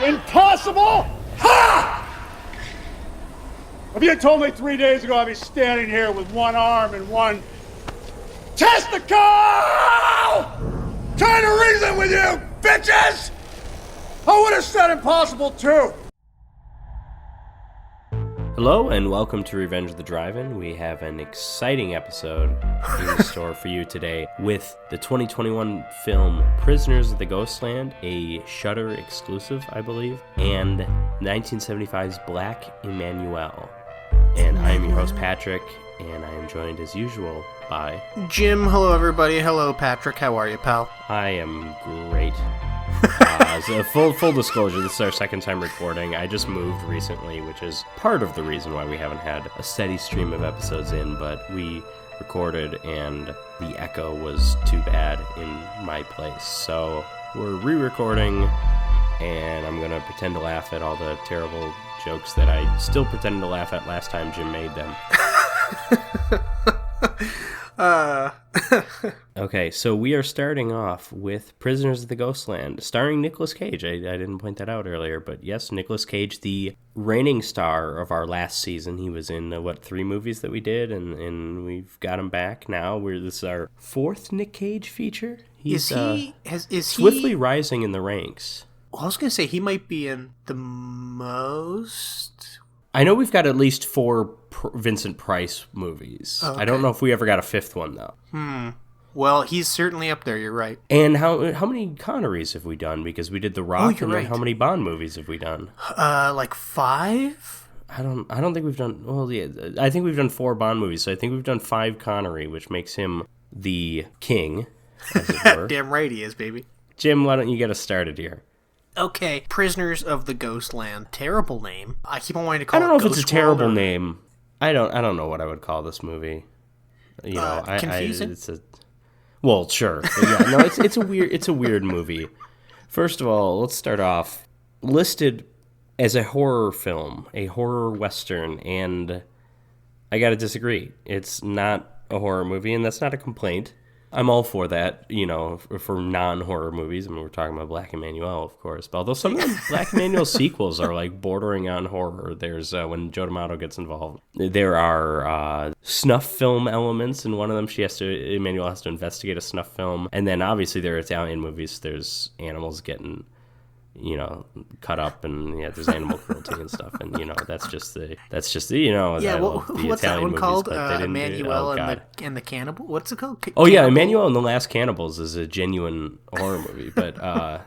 Impossible? Ha! If you had told me 3 days ago I'd be standing here with one arm and one testicle! Trying to reason with you, bitches! I would have said impossible too! Hello and welcome to Revenge of the Drive-In. We have an exciting episode in store for you today with the 2021 film Prisoners of the Ghostland, a Shudder exclusive, I believe, and 1975's Black Emanuelle. And I am your host, Patrick, and I am joined as usual by... Jim. Hello, everybody. Hello, Patrick. How are you, pal? I am great. So full disclosure, this is our second time recording. I just moved recently, which is part of the reason why we haven't had a steady stream of episodes in, but we recorded and the echo was too bad in my place. So we're re-recording, and I'm going to pretend to laugh at all the terrible jokes that I still pretended to laugh at last time Jim made them. Okay, so we are starting off with Prisoners of the Ghostland, starring Nicolas Cage. I didn't point that out earlier, but yes, Nicolas Cage, the reigning star of our last season. He was in, 3 movies that we did, and we've got him back now. This is our 4th Nick Cage feature. He's swiftly rising in the ranks. Well, I was going to say, he might be in the most... I know we've got at least 4 Vincent Price movies. Oh, okay. I don't know if we ever got a 5th one, though. Well, he's certainly up there, you're right. And how many Connerys have we done? Because we did The Rock, and then how many Bond movies have we done? Like 5? I don't think we've done... Well, yeah, I think we've done 4 Bond movies, so I think we've done 5 Connery, which makes him the king, as it were. Damn right he is, baby. Jim, why don't you get us started here? Okay, Prisoners of the Ghostland. Terrible name. I keep on wanting to call it I don't know Ghost if it's a terrible name. I don't know what I would call this movie. You know, confusing? Well, sure. Yeah, no, it's a weird movie. First of all, let's start off listed as a horror film, a horror western, and I got to disagree. It's not a horror movie, and that's not a complaint. I'm all for that, you know, for non-horror movies. I mean, we're talking about Black Emanuelle, of course. But although some of the Black Emanuelle sequels are, like, bordering on horror. There's, when Joe D'Amato gets involved, there are snuff film elements. In one of them, Emanuelle has to investigate a snuff film. And then, obviously, there are Italian movies. There's animals getting... cut up, and there's animal cruelty and stuff, and that's just the what's Italian that one movies, called? But Emanuelle and the Cannibal. What's it called? Emanuelle and the Last Cannibals is a genuine horror movie, but I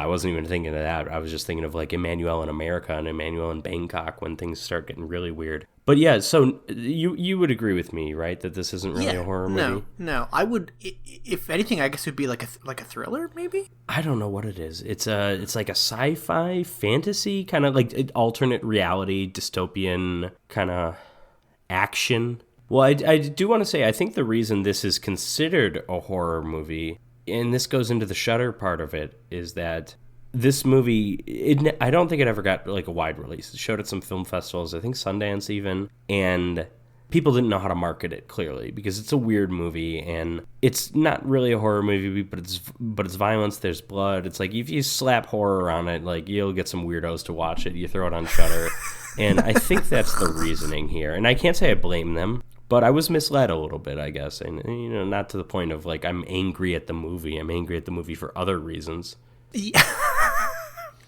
wasn't even thinking of that. I was just thinking of like Emanuelle in America and Emanuelle in Bangkok when things start getting really weird. But yeah, so you would agree with me, right, that this isn't really a horror movie? No, I would. If anything, I guess it would be like a thriller, maybe. I don't know what it is. It's like a sci-fi fantasy kind of like alternate reality dystopian kind of action. Well, I do want to say I think the reason this is considered a horror movie, and this goes into the Shudder part of it, is that this movie, I don't think it ever got like a wide release. It showed at some film festivals, I think Sundance even, and people didn't know how to market it clearly because it's a weird movie and it's not really a horror movie, but it's violence. There's blood. It's like if you slap horror on it, like you'll get some weirdos to watch it. You throw it on Shudder, and I think that's the reasoning here. And I can't say I blame them. But I was misled a little bit, I guess. And, not to the point of, like, I'm angry at the movie. I'm angry at the movie for other reasons.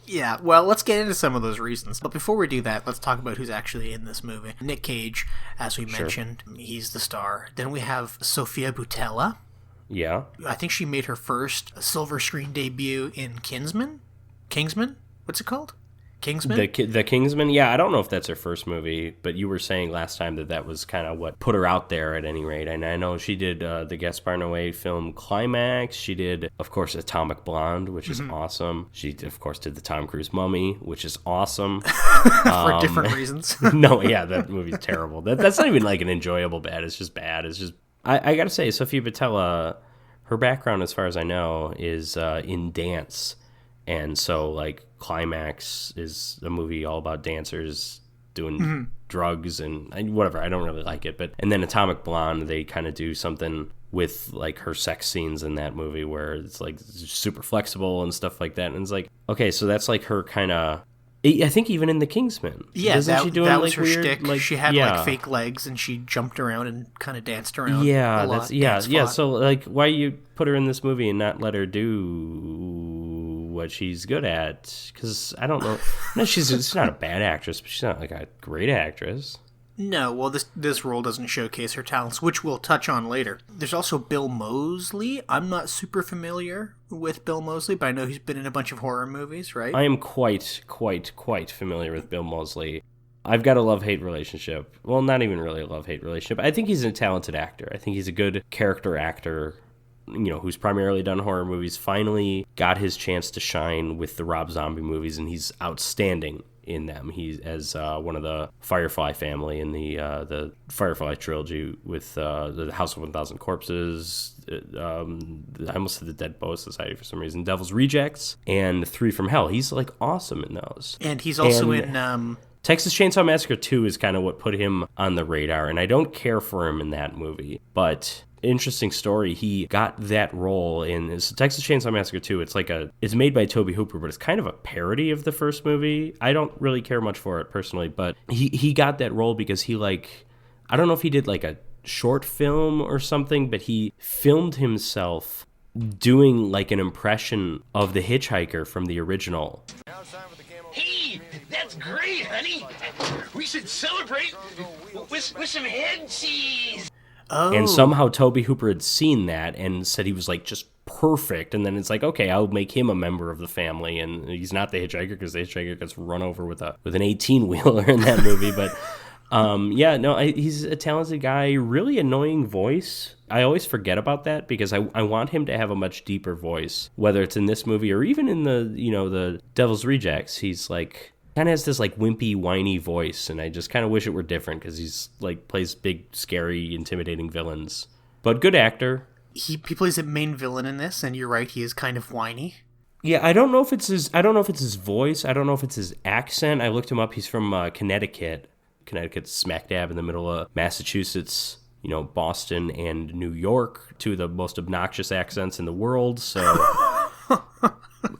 Yeah, well, let's get into some of those reasons. But before we do that, let's talk about who's actually in this movie. Nick Cage, as we mentioned, he's the star. Then we have Sofia Boutella. Yeah. I think she made her first silver screen debut in Kingsman? What's it called? Kingsman? The Kingsman? Yeah, I don't know if that's her first movie, but you were saying last time that was kind of what put her out there at any rate. And I know she did the Gaspar Noé film Climax. She did, of course, Atomic Blonde, which is awesome. She, of course, did the Tom Cruise Mummy, which is awesome. For different reasons. No, yeah, that movie's terrible. That's not even like an enjoyable bad. It's just bad. It's just... I gotta say, Sofia Boutella, her background, as far as I know, is in dance. And so, like, Climax is a movie all about dancers doing drugs and whatever. I don't really like it. And then Atomic Blonde, they kind of do something with like her sex scenes in that movie where it's like super flexible and stuff like that. And it's like, okay, so that's like her kind of, I think even in The Kingsman. Yeah, Isn't she doing that was like her weird, shtick. like, She had yeah. like fake legs and she jumped around and kind of danced around. Yeah, a lot, that's yeah. dance-fought. So like, why you put her in this movie and not let her do what she's good at? Because I don't know. No, she's not a bad actress, but she's not like a great actress. No, well, this role doesn't showcase her talents, which we'll touch on later. There's also Bill Moseley. I'm not super familiar with Bill Moseley, but I know he's been in a bunch of horror movies, right? I am quite familiar with Bill Moseley. I've got a love-hate relationship. Well, not even really a love-hate relationship. I think he's a talented actor. I think he's a good character actor, who's primarily done horror movies, finally got his chance to shine with the Rob Zombie movies, and he's outstanding in them. He's as one of the Firefly family in the Firefly trilogy with the House of 1,000 Corpses. I almost said the Dead Poet Society for some reason. Devil's Rejects and Three from Hell. He's like awesome in those. And he's also in Texas Chainsaw Massacre 2 is kind of what put him on the radar, and I don't care for him in that movie, but interesting story. He got that role in Texas Chainsaw Massacre 2. It's made by Tobe Hooper, but it's kind of a parody of the first movie. I don't really care much for it personally, but he got that role because he I don't know if he did like a short film or something, but he filmed himself doing like an impression of the hitchhiker from the original. Hey, that's great, honey. We should celebrate with some head cheese. Oh. And somehow Tobe Hooper had seen that and said he was like just perfect. And then it's like, okay, I'll make him a member of the family. And he's not the hitchhiker because the hitchhiker gets run over with an 18-wheeler in that movie. But he's a talented guy, really annoying voice. I always forget about that because I want him to have a much deeper voice, whether it's in this movie or even in the Devil's Rejects. He's like kind of has this like wimpy, whiny voice, and I just kind of wish it were different because he's like plays big, scary, intimidating villains. But good actor. He plays a main villain in this, and you're right, he is kind of whiny. Yeah, I don't know if it's his voice. I don't know if it's his accent. I looked him up. He's from Connecticut. Connecticut's smack dab in the middle of Massachusetts. Boston and New York, two of the most obnoxious accents in the world. So,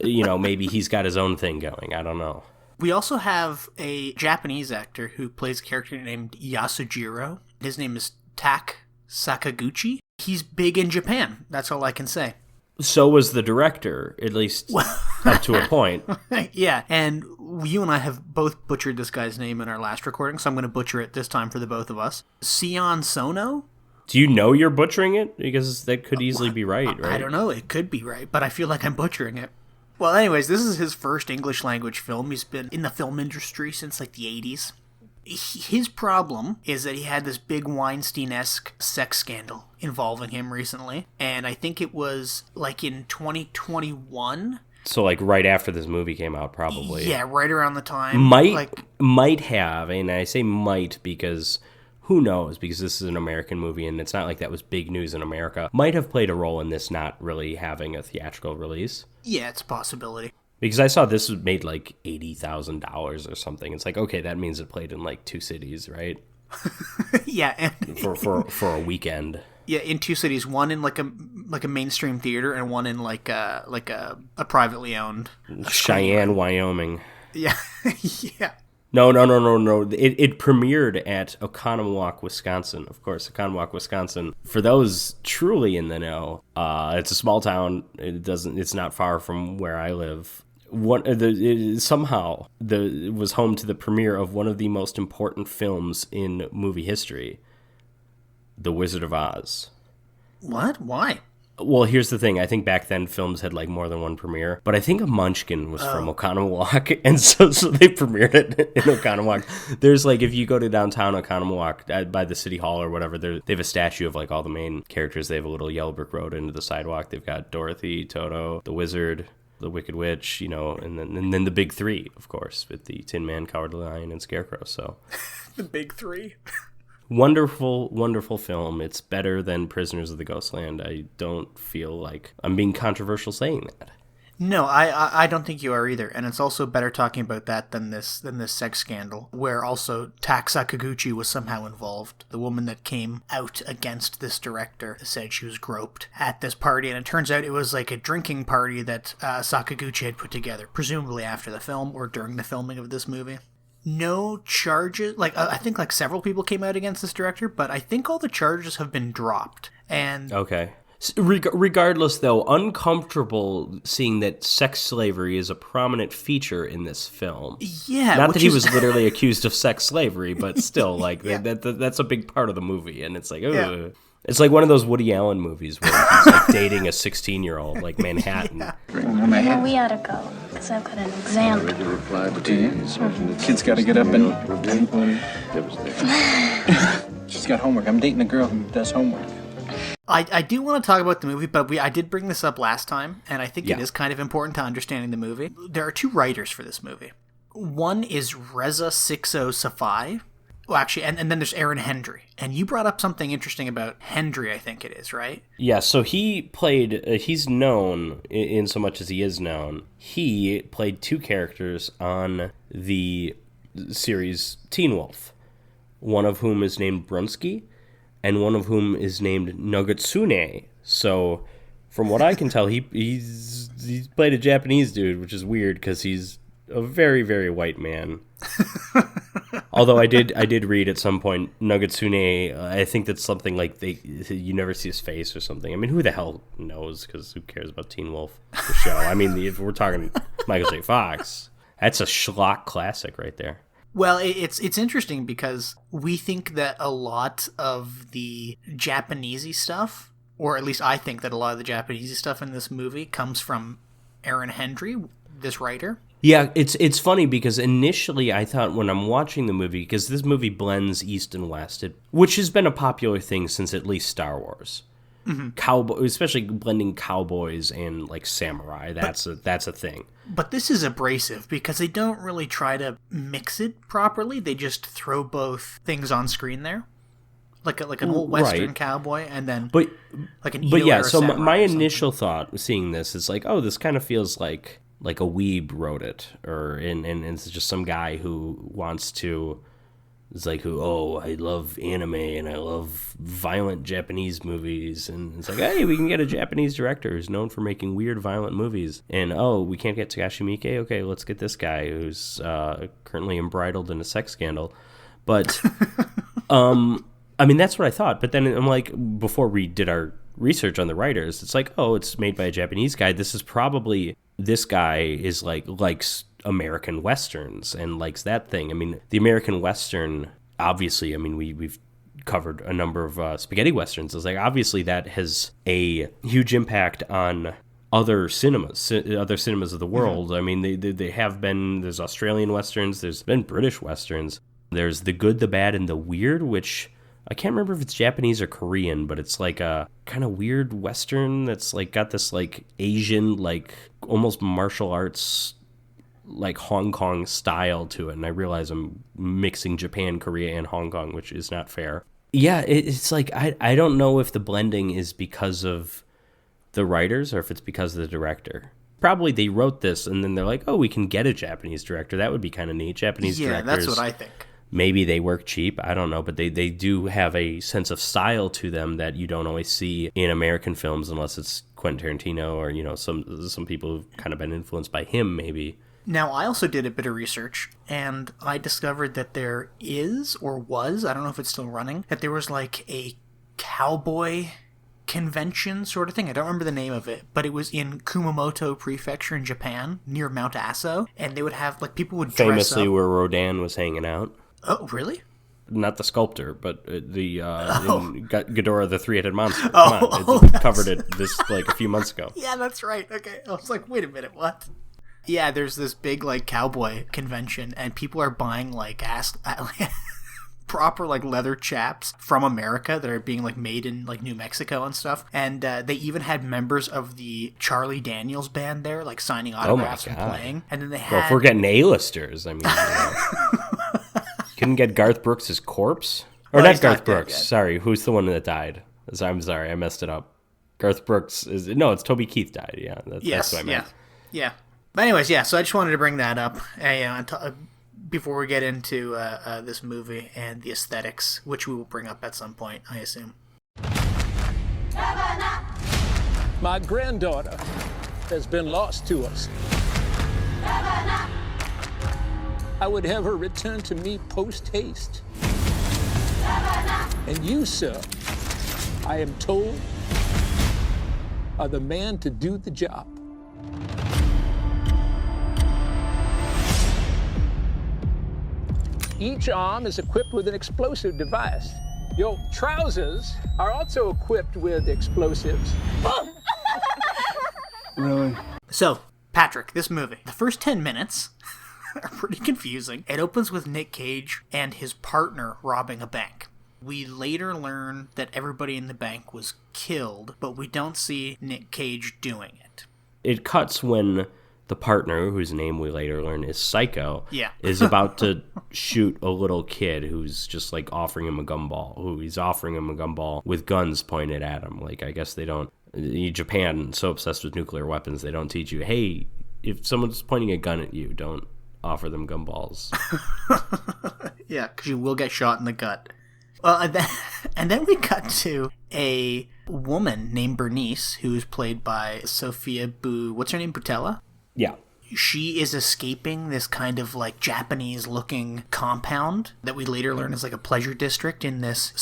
maybe he's got his own thing going. I don't know. We also have a Japanese actor who plays a character named Yasujiro. His name is Tak Sakaguchi. He's big in Japan. That's all I can say. So was the director, at least up to a point. Yeah, and you and I have both butchered this guy's name in our last recording, so I'm going to butcher it this time for the both of us. Sion Sono? Do you know you're butchering it? Because that could easily be right? I don't know. It could be right, but I feel like I'm butchering it. Well, anyways, this is his first English language film. He's been in the film industry since like the 80s. His problem is that he had this big Weinstein-esque sex scandal involving him recently, and I think it was like in 2021. So like right after this movie came out, probably. Yeah, right around the time. Might have, and I say might because who knows, because this is an American movie and it's not like that was big news in America. Might have played a role in this not really having a theatrical release. Yeah, it's a possibility. Because I saw this was made like $80,000 or something. It's like, okay, that means it played in like 2 cities, right? Yeah, and for a weekend. Yeah, in 2 cities, one in like a mainstream theater and one in like a privately owned Cheyenne, Wyoming. Yeah. Yeah. No. It premiered at Oconomowoc, Wisconsin. Of course, Oconomowoc, Wisconsin. For those truly in the know, it's a small town. It's not far from where I live. It was home to the premiere of one of the most important films in movie history, The Wizard of Oz. What? Why? Well, here's the thing. I think back then films had like more than one premiere, but I think a Munchkin was from Oconomowoc, and so they premiered it in Oconomowoc. There's like, if you go to downtown Oconomowoc by the city hall or whatever, they have a statue of like all the main characters. They have a little yellow brick road into the sidewalk. They've got Dorothy, Toto, the Wizard, the Wicked Witch, and then the big three, of course, with the Tin Man, Cowardly Lion, and Scarecrow. So the big three. Wonderful, wonderful film. It's better than Prisoners of the Ghostland. I don't feel like I'm being controversial saying that. No, I don't think you are either, and it's also better talking about that than this sex scandal, where also Tak Sakaguchi was somehow involved. The woman that came out against this director said she was groped at this party, and it turns out it was like a drinking party that Sakaguchi had put together, presumably after the film or during the filming of this movie. No charges, I think like several people came out against this director, but I think all the charges have been dropped. And Okay. Regardless, though, uncomfortable seeing that sex slavery is a prominent feature in this film. Yeah, not that he was literally accused of sex slavery, but still, like that's a big part of the movie, and it's like, ugh. Yeah. It's like one of those Woody Allen movies where he's like dating a 16-year-old, like Manhattan. Yeah. Well, we ought to go, because I've got an exam. Kid's got to get up and... She's got homework. I'm dating a girl who does homework. I do want to talk about the movie, but I did bring this up last time, and I think it is kind of important to understanding the movie. There are two writers for this movie. One is Reza Sixo Safai. Well, actually, and then there's Aaron Hendry. And you brought up something interesting about Hendry, I think it is, right? Yeah, so he played, he's known, in so much as he is known, he played two characters on the series Teen Wolf, one of whom is named Brunsky, and one of whom is named Nogutsune. So, from what I can tell, he's played a Japanese dude, which is weird because he's a very, very white man. Although I did read at some point Nogutsune. I think that's something like you never see his face or something. I mean, who the hell knows? Because who cares about Teen Wolf, the show? I mean, if we're talking Michael J. Fox, that's a schlock classic right there. Well, it's interesting because we think that a lot of the Japanesey stuff, or at least I think that a lot of the Japanesey stuff in this movie comes from Aaron Hendry, this writer. Yeah, it's funny because initially I thought when I'm watching the movie, because this movie blends East and West, which has been a popular thing since at least Star Wars. Mm-hmm. Cowboy, especially blending cowboys and like samurai. That's a thing. But this is abrasive because they don't really try to mix it properly. They just throw both things on screen there, like an old Western cowboy, and then like an Edo era So samurai my or something. initial thought seeing this is like, oh, this kind of feels like a weeb wrote it, and it's just some guy who wants to. It's like, I love anime and I love violent Japanese movies. And it's like, hey, we can get a Japanese director who's known for making weird, violent movies. And, we can't get Takashi Miike? Okay, let's get this guy who's currently embroiled in a sex scandal. But, I mean, that's what I thought. But then I'm like, before we did our research on the writers, it's like, it's made by a Japanese guy. This guy is likes American Westerns and likes that thing. I mean, the American Western, obviously, I mean, we've covered a number of spaghetti Westerns. It's like, obviously, that has a huge impact on other cinemas of the world. Mm-hmm. I mean, they have been, there's Australian Westerns, there's been British Westerns. There's The Good, the Bad, and the Weird, which I can't remember if it's Japanese or Korean, but it's like a kind of weird Western that's like got this like Asian, like almost martial arts, like Hong Kong style to it. And I realize I'm mixing Japan, Korea, and Hong Kong, which is not fair. Yeah, it's like, I don't know if the blending is because of the writers or if it's because of the director. Probably they wrote this and then they're like, we can get a Japanese director. That would be kind of neat. Japanese directors. Yeah, that's what I think. Maybe they work cheap, I don't know, but they do have a sense of style to them that you don't always see in American films unless it's Quentin Tarantino or, some people who've kind of been influenced by him, maybe. Now, I also did a bit of research, and I discovered that there is, or was, I don't know if it's still running, that there was like a cowboy convention sort of thing. I don't remember the name of it, but it was in Kumamoto Prefecture in Japan, near Mount Aso, and they would have, like, people would dress up. Famously where Rodin was hanging out. Oh, really? Not the sculptor, but the in Ghidorah the Three-Headed Monster. Come on, we covered it a few months ago. Yeah, that's right. Okay, I was like, wait a minute, what? Yeah, there's this big like cowboy convention, and people are buying like proper like leather chaps from America that are being like made in like New Mexico and stuff. And they even had members of the Charlie Daniels band there, like signing autographs and playing. And then they had. Well, if we're getting A-listers, I mean. Couldn't get Garth Brooks' corpse? Or not Garth Brooks. Sorry, who's the one that died? I'm sorry, I messed it up. Garth Brooks it's Toby Keith died. Yeah, that's what I meant. Yeah. But anyways, yeah, so I just wanted to bring that up before we get into this movie and the aesthetics, which we will bring up at some point, I assume. My granddaughter has been lost to us. I would have her return to me post-haste. And you, sir, I am told, are the man to do the job. Each arm is equipped with an explosive device. Your trousers are also equipped with explosives. Really? So, Patrick, this movie, the first 10 minutes are pretty confusing. It opens with Nick Cage and his partner robbing a bank. We later learn that everybody in the bank was killed, but we don't see Nick Cage doing it. It cuts when the partner, whose name we later learn is Psycho, Yeah. is about to shoot a little kid who's just like offering him a gumball. He's offering him a gumball with guns pointed at him. Like, I guess they don't. Japan, so obsessed with nuclear weapons, they don't teach you, hey, if someone's pointing a gun at you, don't offer them gumballs. Yeah, because you will get shot in the gut. Well, and then we cut to a woman named Bernice, who's played by Sophia what's her name, Butella? Yeah. She is escaping this kind of like Japanese-looking compound that we later learn is like a pleasure district in this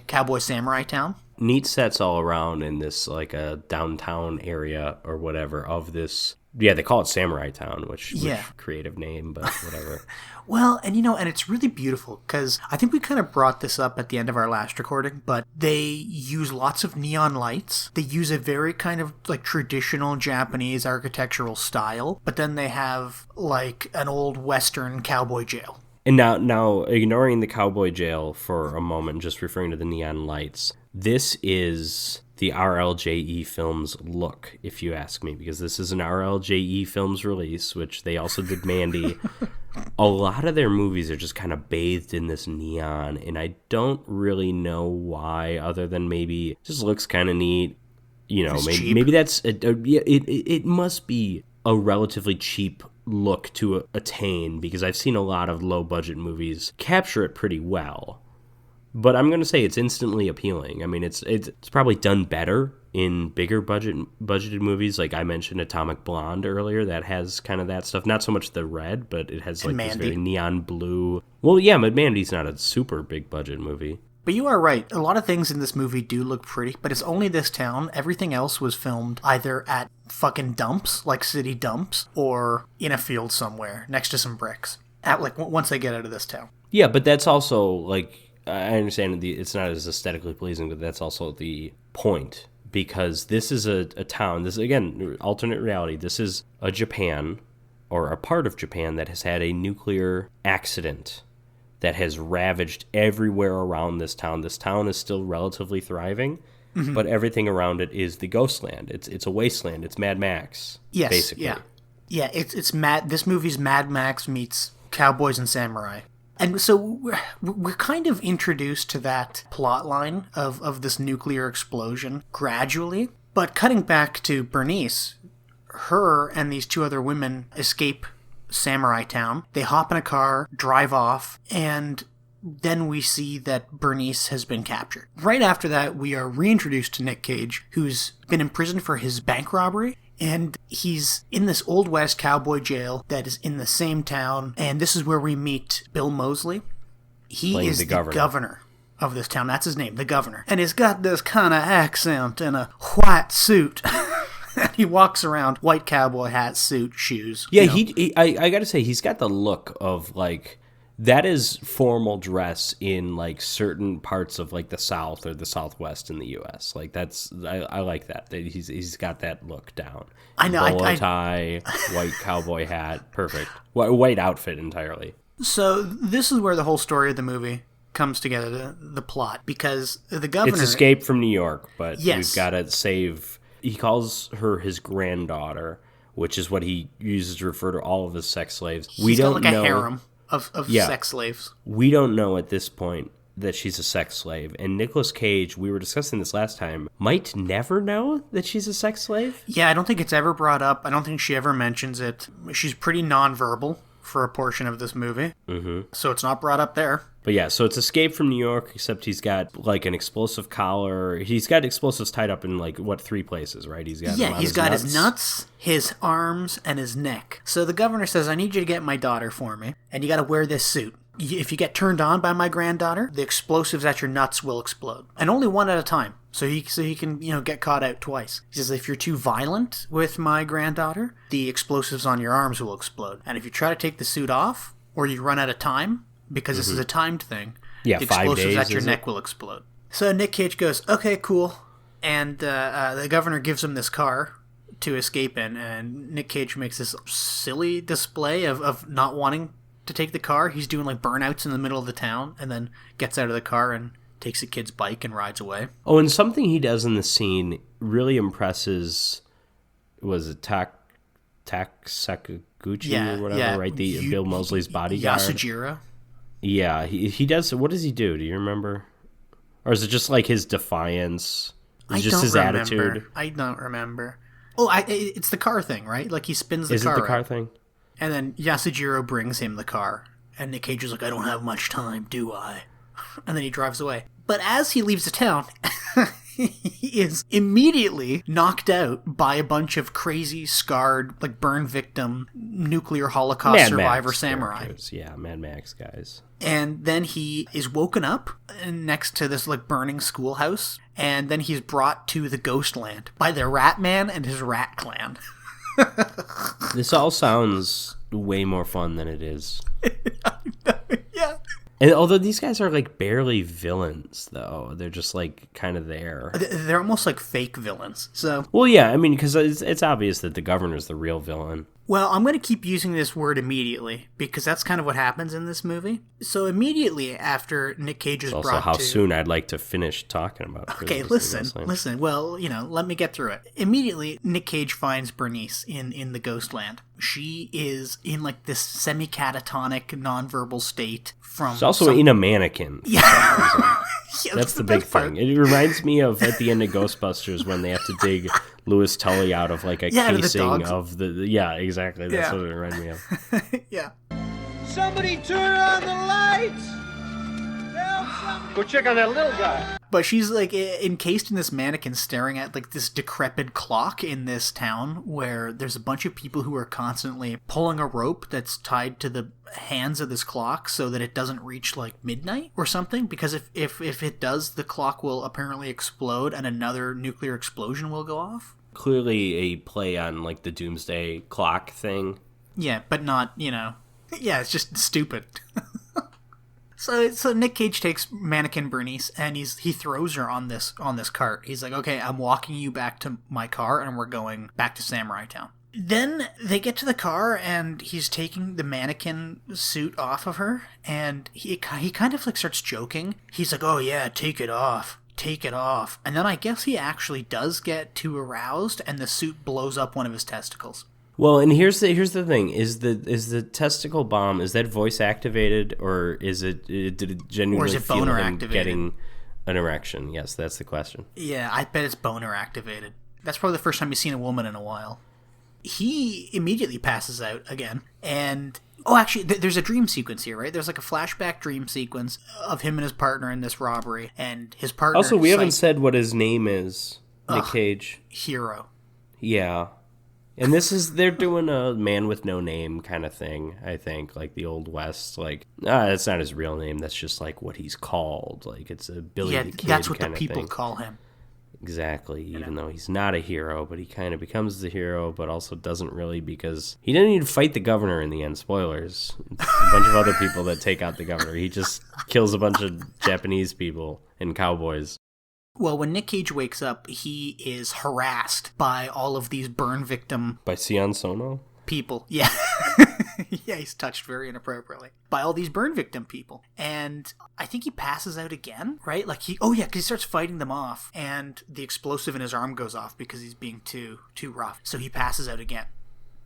cowboy samurai town. Neat sets all around in this like a downtown area or whatever of this. Yeah, they call it Samurai Town, which creative name, but whatever. Well, and and it's really beautiful because I think we kind of brought this up at the end of our last recording, but they use lots of neon lights. They use a very kind of like traditional Japanese architectural style, but then they have like an old Western cowboy jail. And now ignoring the cowboy jail for a moment, just referring to the neon lights, this is the RLJE Films look, if you ask me, because this is an RLJE Films release, which they also did Mandy. A lot of their movies are just kind of bathed in this neon, and I don't really know why, other than maybe it just looks kind of neat. Maybe that's it must be a relatively cheap look to attain, because I've seen a lot of low budget movies capture it pretty well. But I'm going to say it's instantly appealing. I mean, it's probably done better in bigger budgeted movies. Like I mentioned Atomic Blonde earlier, that has kind of that stuff. Not so much the red, but it has like this very neon blue. Well, yeah, but Mandy's not a super big budget movie. But you are right. A lot of things in this movie do look pretty, but it's only this town. Everything else was filmed either at fucking dumps, like city dumps, or in a field somewhere next to some bricks. Once they get out of this town. Yeah, but that's also like, I understand it's not as aesthetically pleasing, but that's also the point, because this is a town. This is, again, alternate reality. This is a Japan, or a part of Japan, that has had a nuclear accident that has ravaged everywhere around this town. This town is still relatively thriving, but everything around it is the Ghostland. It's a wasteland. It's Mad Max, basically. Yeah, it's Mad. This movie's Mad Max meets cowboys and samurai. And so we're kind of introduced to that plot line of this nuclear explosion gradually. But cutting back to Bernice, her and these two other women escape Samurai Town. They hop in a car, drive off, and then we see that Bernice has been captured. Right after that, we are reintroduced to Nick Cage, who's been imprisoned for his bank robbery. And he's in this Old West cowboy jail that is in the same town. And this is where we meet Bill Moseley. He is the governor of this town. That's his name, the governor. And he's got this kind of accent and a white suit. He walks around, white cowboy hat, suit, shoes. Yeah, I got to say, he's got the look of like, that is formal dress in like certain parts of like the South or the Southwest in the U.S. Like that's, I like that. He's got that look down. I know. Bolo tie, white cowboy hat, perfect. White outfit entirely. So this is where the whole story of the movie comes together, the plot, because the governor... It's escape from New York, but we've got to save... He calls her his granddaughter, which is what he uses to refer to all of his sex slaves. He's got like a harem of sex slaves. We don't know at this point that she's a sex slave. And Nicolas Cage, we were discussing this last time, might never know that she's a sex slave? Yeah, I don't think it's ever brought up. I don't think she ever mentions it. She's pretty nonverbal for a portion of this movie. Mm-hmm. So it's not brought up there. But yeah, so it's Escape from New York, except he's got like an explosive collar. He's got explosives tied up in like, what, 3 places, right? He's got his nuts, his arms, and his neck. So the governor says, I need you to get my daughter for me, and you got to wear this suit. If you get turned on by my granddaughter, the explosives at your nuts will explode. And only one at a time. So he can, get caught out twice. He says, if you're too violent with my granddaughter, the explosives on your arms will explode. And if you try to take the suit off, or you run out of time, because this is a timed thing, the explosives at your neck will explode. So Nick Cage goes, okay, cool. And the governor gives him this car to escape in, and Nick Cage makes this silly display of not wanting to take the car. He's doing like burnouts in the middle of the town, and then gets out of the car and takes a kid's bike and rides away. Oh, and something he does in the scene really impresses, was it Sakaguchi or whatever, right? The Bill Moseley's bodyguard. Yasujiro. Yeah, he does. What does he do? Do you remember? Or is it just like his defiance? Attitude? I don't remember. Oh, it's the car thing, right? Like he spins the car. Is it the car thing? And then Yasujiro brings him the car. And Nick Cage is like, I don't have much time, do I? And then he drives away. But as he leaves the town, he is immediately knocked out by a bunch of crazy, scarred, like burn victim, nuclear Holocaust Mad survivor Max samurai. Characters. Yeah, Mad Max guys. And then he is woken up next to this like burning schoolhouse. And then he's brought to the Ghostland by the Rat Man and his rat clan. This all sounds way more fun than it is. Yeah. And although these guys are like barely villains, though, they're just like kind of there. They're almost like fake villains. So, well, yeah, I mean, because it's obvious that the governor's the real villain. Well, I'm going to keep using this word immediately because that's kind of what happens in this movie. So immediately after Nick Cage is brought to... Also how soon I'd like to finish talking about... Okay, listen. Well, let me get through it. Immediately, Nick Cage finds Bernice in the Ghostland. She is in like this semi-catatonic, nonverbal state from... She's also in a mannequin. Yeah. That's the big thing. It reminds me of at the end of Ghostbusters when they have to dig Louis Tully out of like a casing of the yeah, exactly. That's what it reminded me of. Yeah. Somebody turn on the lights. Go check on that little guy. But she's like encased in this mannequin staring at like this decrepit clock in this town where there's a bunch of people who are constantly pulling a rope that's tied to the hands of this clock so that it doesn't reach like midnight or something, because if it does, the clock will apparently explode and another nuclear explosion will go off. Clearly a play on like the doomsday clock thing. Yeah, but not, yeah, it's just stupid. So Nick Cage takes mannequin Bernice and he throws her on this cart. He's like, okay, I'm walking you back to my car and we're going back to Samurai Town. Then they get to the car and he's taking the mannequin suit off of her and he kind of like starts joking. He's like, oh yeah, take it off. And then I guess he actually does get too aroused and the suit blows up one of his testicles. Well, and here's the thing: is the testicle bomb, is that voice activated, or did it genuinely feel boner him activated? Getting an erection? Yes, that's the question. Yeah, I bet it's boner activated. That's probably the first time you've seen a woman in a while. He immediately passes out again, and actually, there's a dream sequence here, right? There's like a flashback dream sequence of him and his partner in this robbery, and his partner. Also, we haven't said what his name is. Nick Cage. Hero. Yeah. And they're doing a man with no name kind of thing, I think, like the Old West. Like, that's not his real name. That's just like what he's called. Like, it's a Billy the Kid that's what kind the of people thing. call him. Exactly, even though he's not a hero, but he kind of becomes the hero, but also doesn't really, because he didn't even fight the governor in the end. Spoilers. It's a bunch of other people that take out the governor. He just kills a bunch of Japanese people and cowboys. Well, when Nick Cage wakes up, he is harassed by all of these burn victim... By Sion Sono? People, yeah. Yeah, he's touched very inappropriately. By all these burn victim people. And I think he passes out again, right? Like because he starts fighting them off, and the explosive in his arm goes off because he's being too rough. So he passes out again.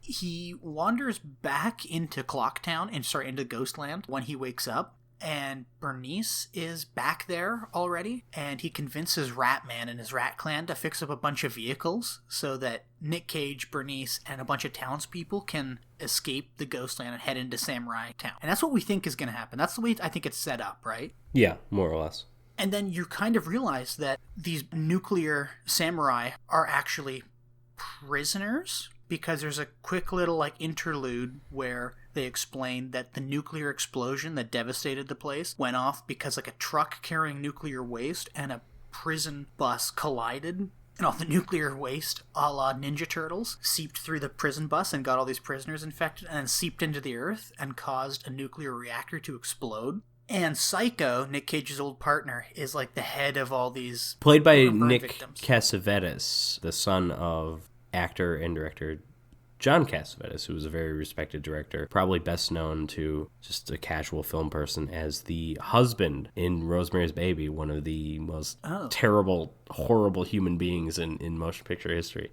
He wanders back into into Ghostland when he wakes up. and Bernice is back there already, and he convinces Ratman and his Rat Clan to fix up a bunch of vehicles so that Nick Cage, Bernice, and a bunch of townspeople can escape the Ghostland and head into Samurai Town. And that's what we think is going to happen. That's the way I think it's set up, right? Yeah, more or less. And then you kind of realize that these nuclear samurai are actually prisoners, because there's a quick little like interlude where they explain that the nuclear explosion that devastated the place went off because like a truck carrying nuclear waste and a prison bus collided, and all the nuclear waste, a la Ninja Turtles, seeped through the prison bus and got all these prisoners infected, and then seeped into the earth and caused a nuclear reactor to explode. And Psycho, Nick Cage's old partner, is like the head of all these played by Nick victims. Cassavetes, the son of actor and director John Cassavetes, who was a very respected director, probably best known to just a casual film person as the husband in Rosemary's Baby, one of the most terrible, horrible human beings in motion picture history.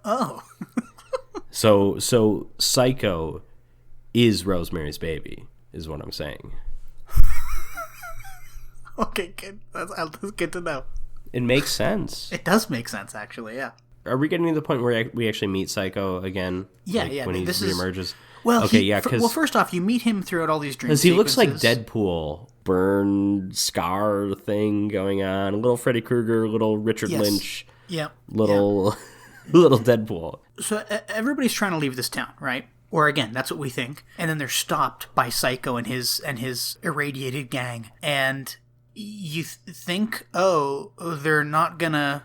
Oh. So Psycho is Rosemary's Baby, is what I'm saying. Okay, good. That's good to know. It makes sense. It does make sense, actually, yeah. Are we getting to the point where we actually meet Psycho again? Yeah, like yeah. When he reemerges? Well, okay, yeah. Well, first off, you meet him throughout all these dream because he sequences. looks like Deadpool, burn scar thing going on. A little Freddy Krueger, a little Richard Lynch. Yeah. Little Deadpool. So everybody's trying to leave this town, right? Or again, that's what we think. And then they're stopped by Psycho and his irradiated gang. And you think, they're not gonna,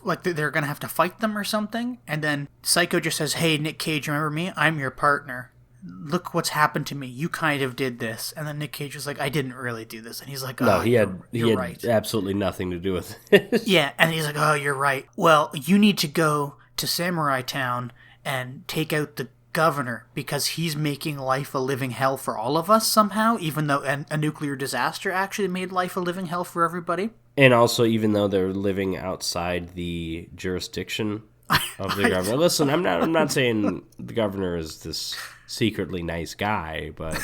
like, they're gonna have to fight them or something. And then Psycho just says, "Hey, Nick Cage, remember me? I'm your partner. Look what's happened to me. You kind of did this." And then Nick Cage was like, "I didn't really do this." And he's like, "No, he had right. absolutely nothing to do with it." Yeah, and he's like, "Oh, you're right. Well, you need to go to Samurai Town and take out the governor, because he's making life a living hell for all of us somehow, even though a nuclear disaster actually made life a living hell for everybody." And also, even though they're living outside the jurisdiction of the governor. Listen, I'm not saying the governor is this secretly nice guy, but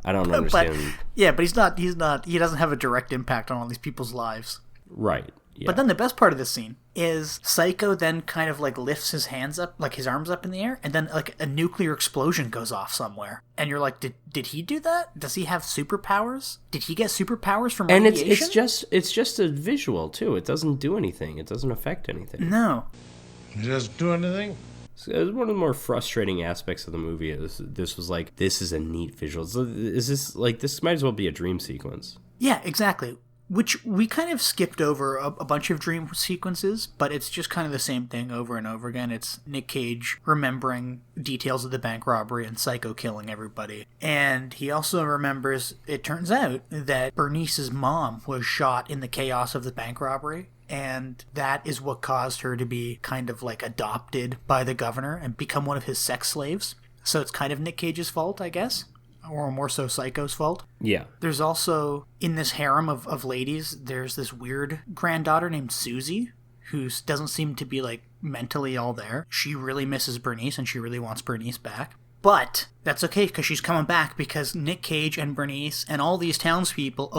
I don't understand. But he's not. He doesn't have a direct impact on all these people's lives. Right. Yeah. But then the best part of this scene is Psycho then kind of like lifts his hands up, like his arms up in the air, and then like a nuclear explosion goes off somewhere. And you're like, did he do that? Does he have superpowers? Did he get superpowers from radiation? And it's just a visual too. It doesn't do anything. It doesn't affect anything. No. It doesn't do anything? It was one of the more frustrating aspects of the movie. This was like, this is a neat visual. This might as well be a dream sequence. Yeah, exactly. Which we kind of skipped over a bunch of dream sequences, but it's just kind of the same thing over and over again. It's Nick Cage remembering details of the bank robbery and Psycho killing everybody. And he also remembers, it turns out, that Bernice's mom was shot in the chaos of the bank robbery. And that is what caused her to be kind of like adopted by the governor and become one of his sex slaves. So it's kind of Nick Cage's fault, I guess. Or more so Psycho's fault. Yeah. There's also, in this harem of ladies, there's this weird granddaughter named Susie, who doesn't seem to be, like, mentally all there. She really misses Bernice, and she really wants Bernice back. But that's okay, because she's coming back, because Nick Cage and Bernice and all these townspeople,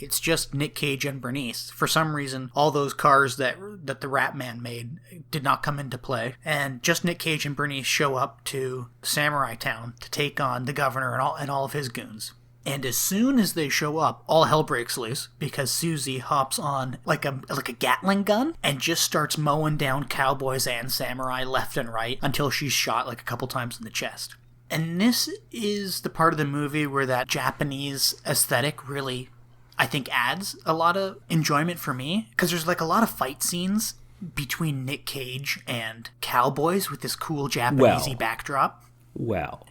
it's just Nick Cage and Bernice. For some reason, all those cars that the Rat Man made did not come into play. And just Nick Cage and Bernice show up to Samurai Town to take on the governor and all of his goons. And as soon as they show up, all hell breaks loose, because Susie hops on like a Gatling gun and just starts mowing down cowboys and samurai left and right until she's shot like a couple times in the chest. And this is the part of the movie where that Japanese aesthetic really, I think, adds a lot of enjoyment for me, because there's like a lot of fight scenes between Nick Cage and cowboys with this cool Japanesey backdrop. Well,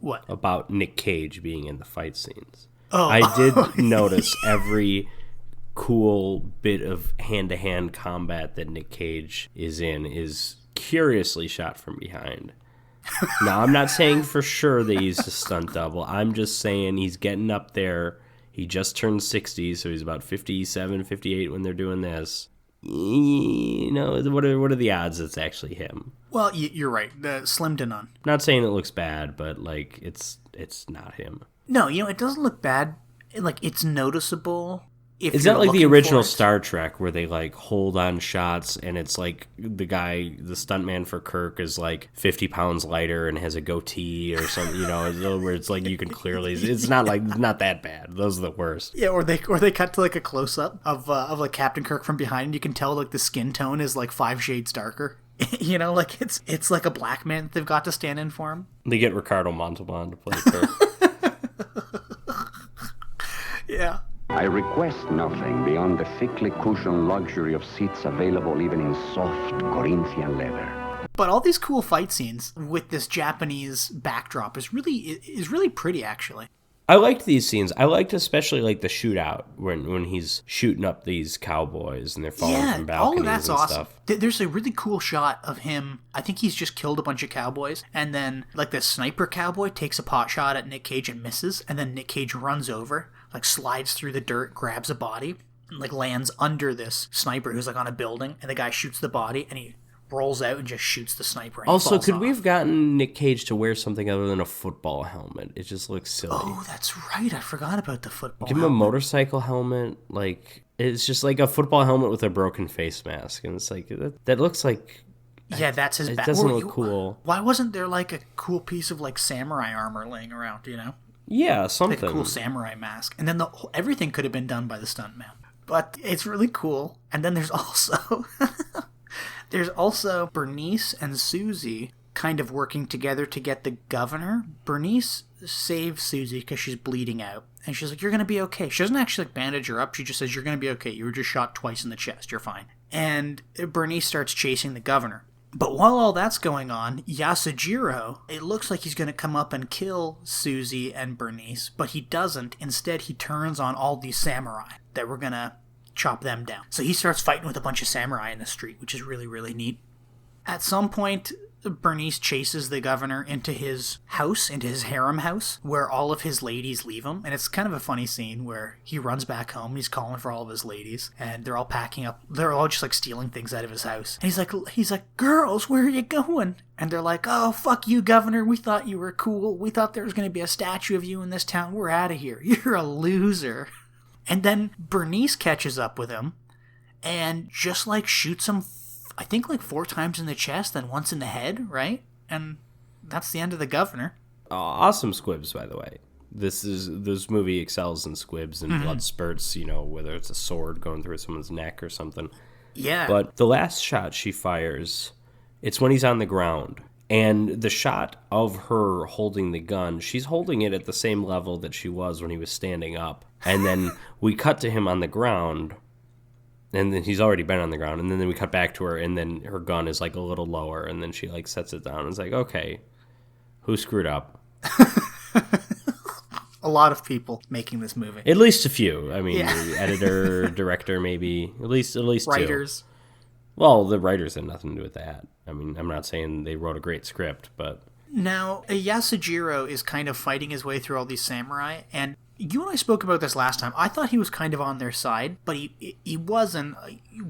what about Nick Cage being in the fight scenes? Oh, I did notice every cool bit of hand-to-hand combat that Nick Cage is in is curiously shot from behind. Now, I'm not saying for sure that he's a stunt double. I'm just saying he's getting up there. He just turned 60, so he's about 57, 58 when they're doing this. you know, what are the odds it's actually him? Well, you're right. Slim to none. Not saying it looks bad, but like it's not him. No, it doesn't look bad. Like, it's noticeable. Is that like the original Star Trek where they like hold on shots and it's like the stuntman for Kirk is like 50 pounds lighter and has a goatee or something, where it's like you can clearly, it's not that bad. Those are the worst. Yeah, or they cut to like a close up of like Captain Kirk from behind, and you can tell like the skin tone is like 5 shades darker. Like it's like a black man that they've got to stand in for him. They get Ricardo Montalban to play Kirk. Yeah. I request nothing beyond the thickly cushioned luxury of seats available even in soft Corinthian leather. But all these cool fight scenes with this Japanese backdrop is really pretty, actually. I liked these scenes. I liked especially like the shootout when he's shooting up these cowboys and they're falling from balconies all of that's and awesome. stuff. There's a really cool shot of him. I think he's just killed a bunch of cowboys, and then like the sniper cowboy takes a pot shot at Nick Cage and misses, and then Nick Cage runs over, like slides through the dirt, grabs a body, and like lands under this sniper who's like on a building, and the guy shoots the body, and he rolls out and just shoots the sniper. And also, could off. we have gotten Nick Cage to wear something other than a football helmet? It just looks silly. Oh, that's right. I forgot about the football Give him helmet. a motorcycle helmet. Like, it's just like a football helmet with a broken face mask. And it's like, that looks like... Yeah, that's his... It doesn't look cool. Why wasn't there like a cool piece of like samurai armor laying around, Yeah, something. Like a cool samurai mask. And then everything could have been done by the stuntman. But it's really cool. And then there's also... There's also Bernice and Susie kind of working together to get the governor. Bernice saves Susie because she's bleeding out. And she's like, you're going to be okay. She doesn't actually like bandage her up. She just says, you're going to be okay. You were just shot twice in the chest. You're fine. And Bernice starts chasing the governor. But while all that's going on, Yasujiro, it looks like he's going to come up and kill Susie and Bernice, but he doesn't. Instead, he turns on all these samurai that were going to chop them down. So he starts fighting with a bunch of samurai in the street, which is really, really neat. At some point, Bernice chases the governor into his house, into his harem house, where all of his ladies leave him. And it's kind of a funny scene where he runs back home, he's calling for all of his ladies, and they're all packing up, they're all just like stealing things out of his house. And he's like, girls, where are you going? And they're like, oh, fuck you, governor, we thought you were cool, we thought there was going to be a statue of you in this town, we're out of here, you're a loser. And then Bernice catches up with him, and just like shoots him, I think like 4 times in the chest, then once in the head, right? And that's the end of the governor. Awesome squibs, by the way. This movie excels in squibs and blood spurts, whether it's a sword going through someone's neck or something. Yeah. But the last shot she fires, it's when he's on the ground. And the shot of her holding the gun, she's holding it at the same level that she was when he was standing up. And then we cut to him on the ground, and then he's already been on the ground. And then we cut back to her, and then her gun is like a little lower. And then she like sets it down. And it's like, okay, who screwed up? A lot of people making this movie. At least a few. I mean, yeah. Editor, director, maybe. At least writers. 2. Well, the writers had nothing to do with that. I mean, I'm not saying they wrote a great script, but... Now, Yasujiro is kind of fighting his way through all these samurai, and you and I spoke about this last time. I thought he was kind of on their side, but he wasn't.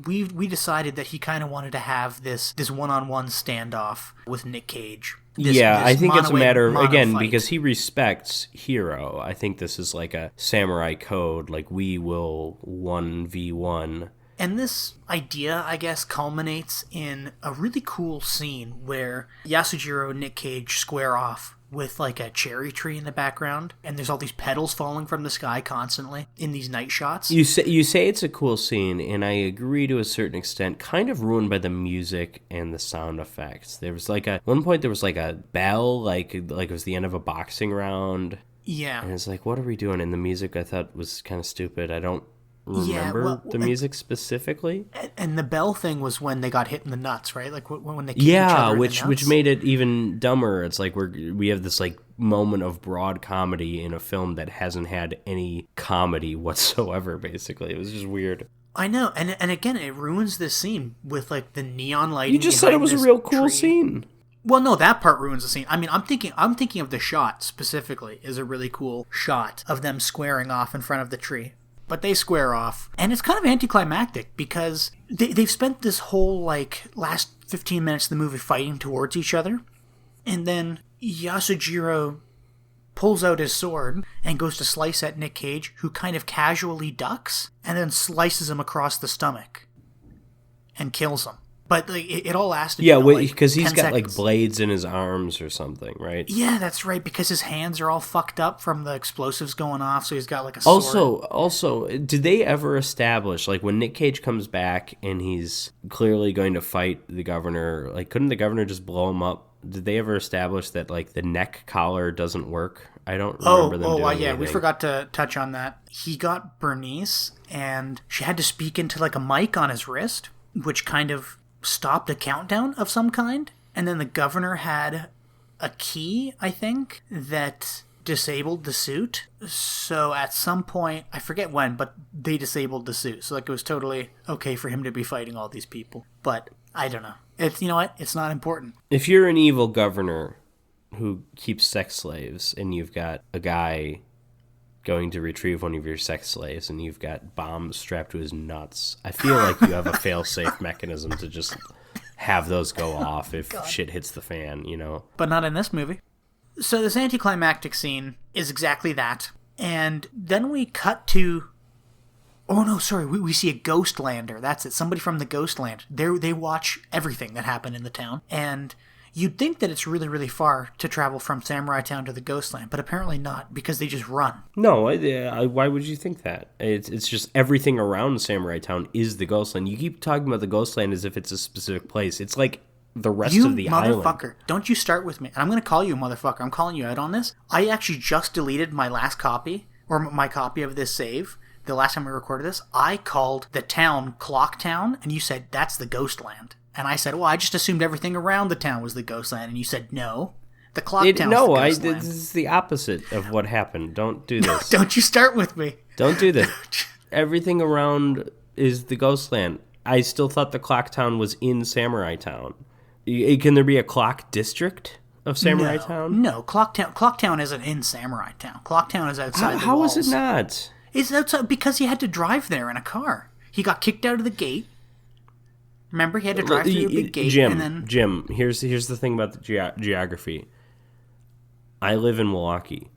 We decided that he kind of wanted to have this one-on-one standoff with Nick Cage. I think it's a matter of, again, fight. Because he respects Hero. I think this is like a samurai code, like we will 1v1. And this idea, I guess, culminates in a really cool scene where Yasujiro and Nick Cage square off with like a cherry tree in the background, and there's all these petals falling from the sky constantly in these night shots. You say it's a cool scene, and I agree to a certain extent, kind of ruined by the music and the sound effects. There was like one point there was like a bell, like it was the end of a boxing round. Yeah. And it's like, what are we doing? And the music I thought was kind of stupid. I don't remember the music specifically. And the bell thing was when they got hit in the nuts, right? Like when they kicked each other in the nuts. which made it even dumber. It's like we have this like moment of broad comedy in a film that hasn't had any comedy whatsoever. Basically, it was just weird. I know, and again, it ruins this scene with like the neon lighting. You just said it was a real cool scene. Well, no, that part ruins the scene. I mean, I'm thinking of the shot specifically is a really cool shot of them squaring off in front of the tree. But they square off. And it's kind of anticlimactic because they've spent this whole, like, last 15 minutes of the movie fighting towards each other. And then Yasujiro pulls out his sword and goes to slice at Nick Cage, who kind of casually ducks and then slices him across the stomach and kills him. But like, it all lasted. Because he's got seconds. like blades in his arms or something, right? Yeah, that's right. Because his hands are all fucked up from the explosives going off, so he's got like a sword. Also, did they ever establish, like, when Nick Cage comes back and he's clearly going to fight the governor, like, couldn't the governor just blow him up? Did they ever establish that, like, the neck collar doesn't work? I don't remember them doing anything. We forgot to touch on that. He got Bernice, and she had to speak into like a mic on his wrist, which kind of stopped a countdown of some kind. And then the governor had a key, I think, that disabled the suit. So at some point, I forget when, but they disabled the suit. So like it was totally okay for him to be fighting all these people. But I don't know. It's, you know what? It's not important. If you're an evil governor who keeps sex slaves and you've got a guy going to retrieve one of your sex slaves and you've got bombs strapped to his nuts, I feel like you have a fail-safe mechanism to just have those go off if shit hits the fan, you know? But not in this movie. So this anticlimactic scene is exactly that. And then we cut to... Oh, no, sorry. We see a Ghostlander. That's it. Somebody from the Ghostland. They watch everything that happened in the town. And you'd think that it's really, really far to travel from Samurai Town to the Ghostland, but apparently not, because they just run. No, why would you think that? It's just everything around Samurai Town is the Ghostland. You keep talking about the Ghostland as if it's a specific place. It's like the rest of the island. You motherfucker. Don't you start with me. And I'm going to call you a motherfucker. I'm calling you out on this. I actually just deleted my last copy, or my copy of this save. The last time we recorded this, I called the town Clock Town, and you said, that's the Ghostland. And I said, well, I just assumed everything around the town was the Ghostland. And you said, no, the Clock Town's the Ghostland. This is the opposite of what happened. Don't do this. Don't you start with me. Don't do this. Everything around is the Ghostland. I still thought the Clock Town was in Samurai Town. Can there be a clock district of Samurai Town? No, Clock Town isn't in Samurai Town. Clock Town is outside the walls. How is it not? It's outside because he had to drive there in a car. He got kicked out of the gate. Remember, he had to drive through a big gate. Jim, here's the thing about the geography. I live in Milwaukee.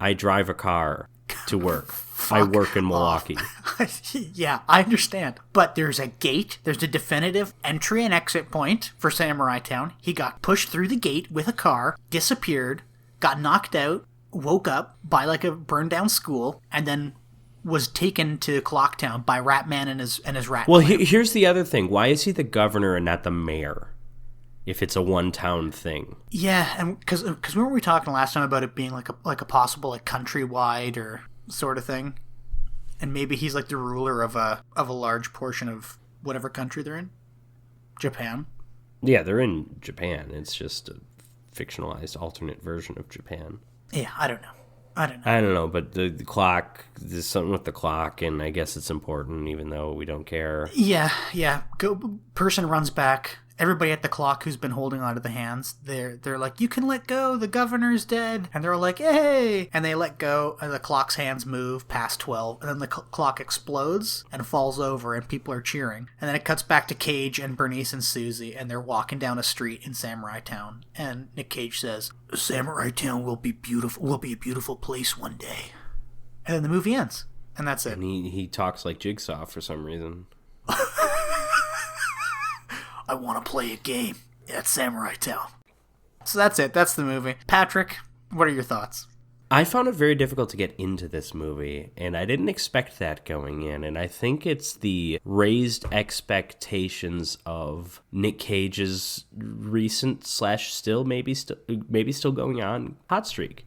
I drive a car to work. I work in Milwaukee. Yeah, I understand. But there's a gate. There's a definitive entry and exit point for Samurai Town. He got pushed through the gate with a car, disappeared, got knocked out, woke up by like a burned down school, and then was taken to Clocktown by Ratman and his rat. Well, here's the other thing. Why is he the governor and not the mayor? If it's a one-town thing. Yeah, and because we were talking last time about it being like a possible like countrywide or sort of thing, and maybe he's like the ruler of a large portion of whatever country they're in. Japan. Yeah, they're in Japan. It's just a fictionalized alternate version of Japan. Yeah, I don't know. I don't know, but the clock, there's something with the clock, and I guess it's important, even though we don't care. Yeah. Person runs back. Everybody at the clock who's been holding onto the hands, they're like, you can let go, the governor's dead. And they're like, hey! And they let go, and the clock's hands move past 12, and then the clock explodes and falls over, and people are cheering. And then it cuts back to Cage and Bernice and Susie, and they're walking down a street in Samurai Town. And Nick Cage says, Samurai Town will be a beautiful place one day. And then the movie ends, and that's it. And he talks like Jigsaw for some reason. I want to play a game at Samurai Town. So that's it. That's the movie. Patrick, what are your thoughts? I found it very difficult to get into this movie, and I didn't expect that going in, and I think it's the raised expectations of Nick Cage's recent / still maybe still going on hot streak.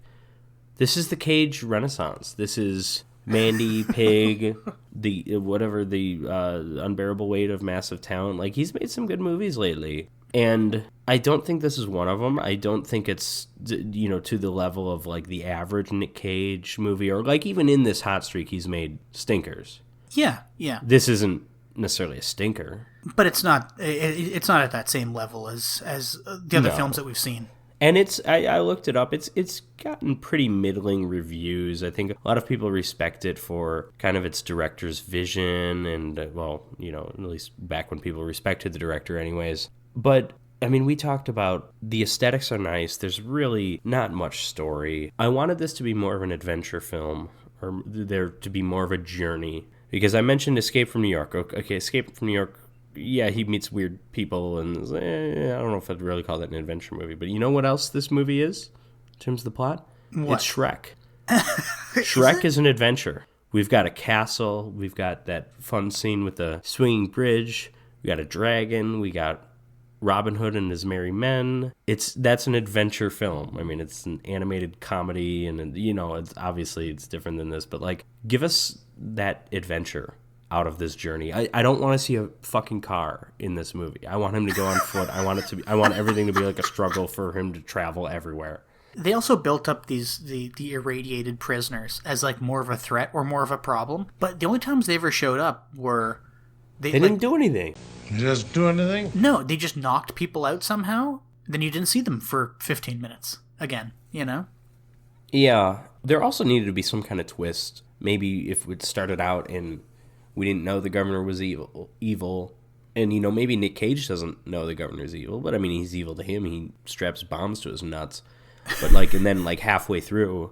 This is the Cage Renaissance. This is Mandy, Pig, the Unbearable Weight of Massive Talent. Like, he's made some good movies lately, and I don't think this is one of them. I don't think it's, to the level of like the average Nick Cage movie, or like even in this hot streak, he's made stinkers. Yeah. This isn't necessarily a stinker, but it's not at that same level as the other films that we've seen. And I looked it up. It's gotten pretty middling reviews. I think a lot of people respect it for kind of its director's vision and, well, you know, at least back when people respected the director anyways. But, I mean, we talked about the aesthetics are nice. There's really not much story. I wanted this to be more of an adventure film, or there to be more of a journey. Because I mentioned Escape from New York. Okay, Escape from New York, yeah, he meets weird people, and I don't know if I'd really call that an adventure movie. But you know what else this movie is, in terms of the plot? What? It's Shrek. Shrek is an adventure. We've got a castle. We've got that fun scene with the swinging bridge. We got a dragon. We got Robin Hood and his merry men. That's an adventure film. I mean, it's an animated comedy, and you know, it's different than this. But like, give us that adventure out of this journey. I don't want to see a fucking car in this movie. I want him to go on foot. I want everything to be like a struggle for him to travel everywhere. They also built up the irradiated prisoners as like more of a threat or more of a problem. But the only times they ever showed up were they didn't do anything. Just do anything? No, they just knocked people out somehow. Then you didn't see them for 15 minutes again, you know? Yeah. There also needed to be some kind of twist. Maybe if it started out and we didn't know the governor was evil. And, you know, maybe Nick Cage doesn't know the governor's evil. But, I mean, he's evil to him. He straps bombs to his nuts. But, like, and then, like, halfway through,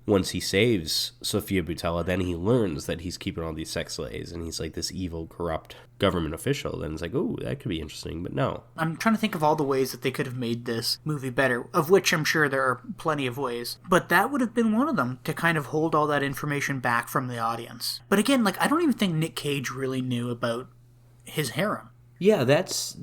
once he saves Sofia Boutella, then he learns that he's keeping all these sex slaves. And he's, like, this evil, corrupt government official. Then it's like, oh, that could be interesting. But no. I'm trying to think of all the ways that they could have made this movie better, of which I'm sure there are plenty of ways. But that would have been one of them, to kind of hold all that information back from the audience. But again, like, I don't even think Nick Cage really knew about his harem. Yeah, that's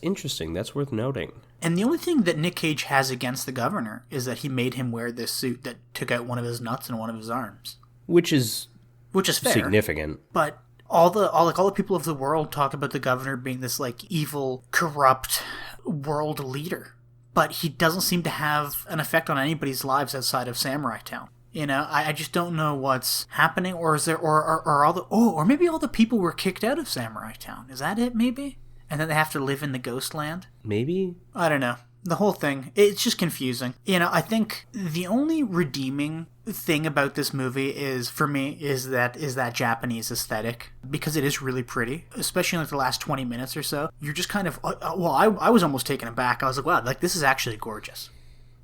interesting. That's worth noting. And the only thing that Nick Cage has against the governor is that he made him wear this suit that took out one of his nuts and one of his arms. Which is fair. Significant. But all the people of the world talk about the governor being this like evil, corrupt world leader. But he doesn't seem to have an effect on anybody's lives outside of Samurai Town. You know, I just don't know what's happening, or is there, or maybe all the people were kicked out of Samurai Town. Is that it, maybe? And then they have to live in the Ghostland? Maybe? I don't know. The whole thing, it's just confusing. You know, I think the only redeeming thing about this movie is, for me, is that Japanese aesthetic, because it is really pretty, especially in like the last 20 minutes or so. You're just kind of, I was almost taken aback. I was like, wow, like this is actually gorgeous.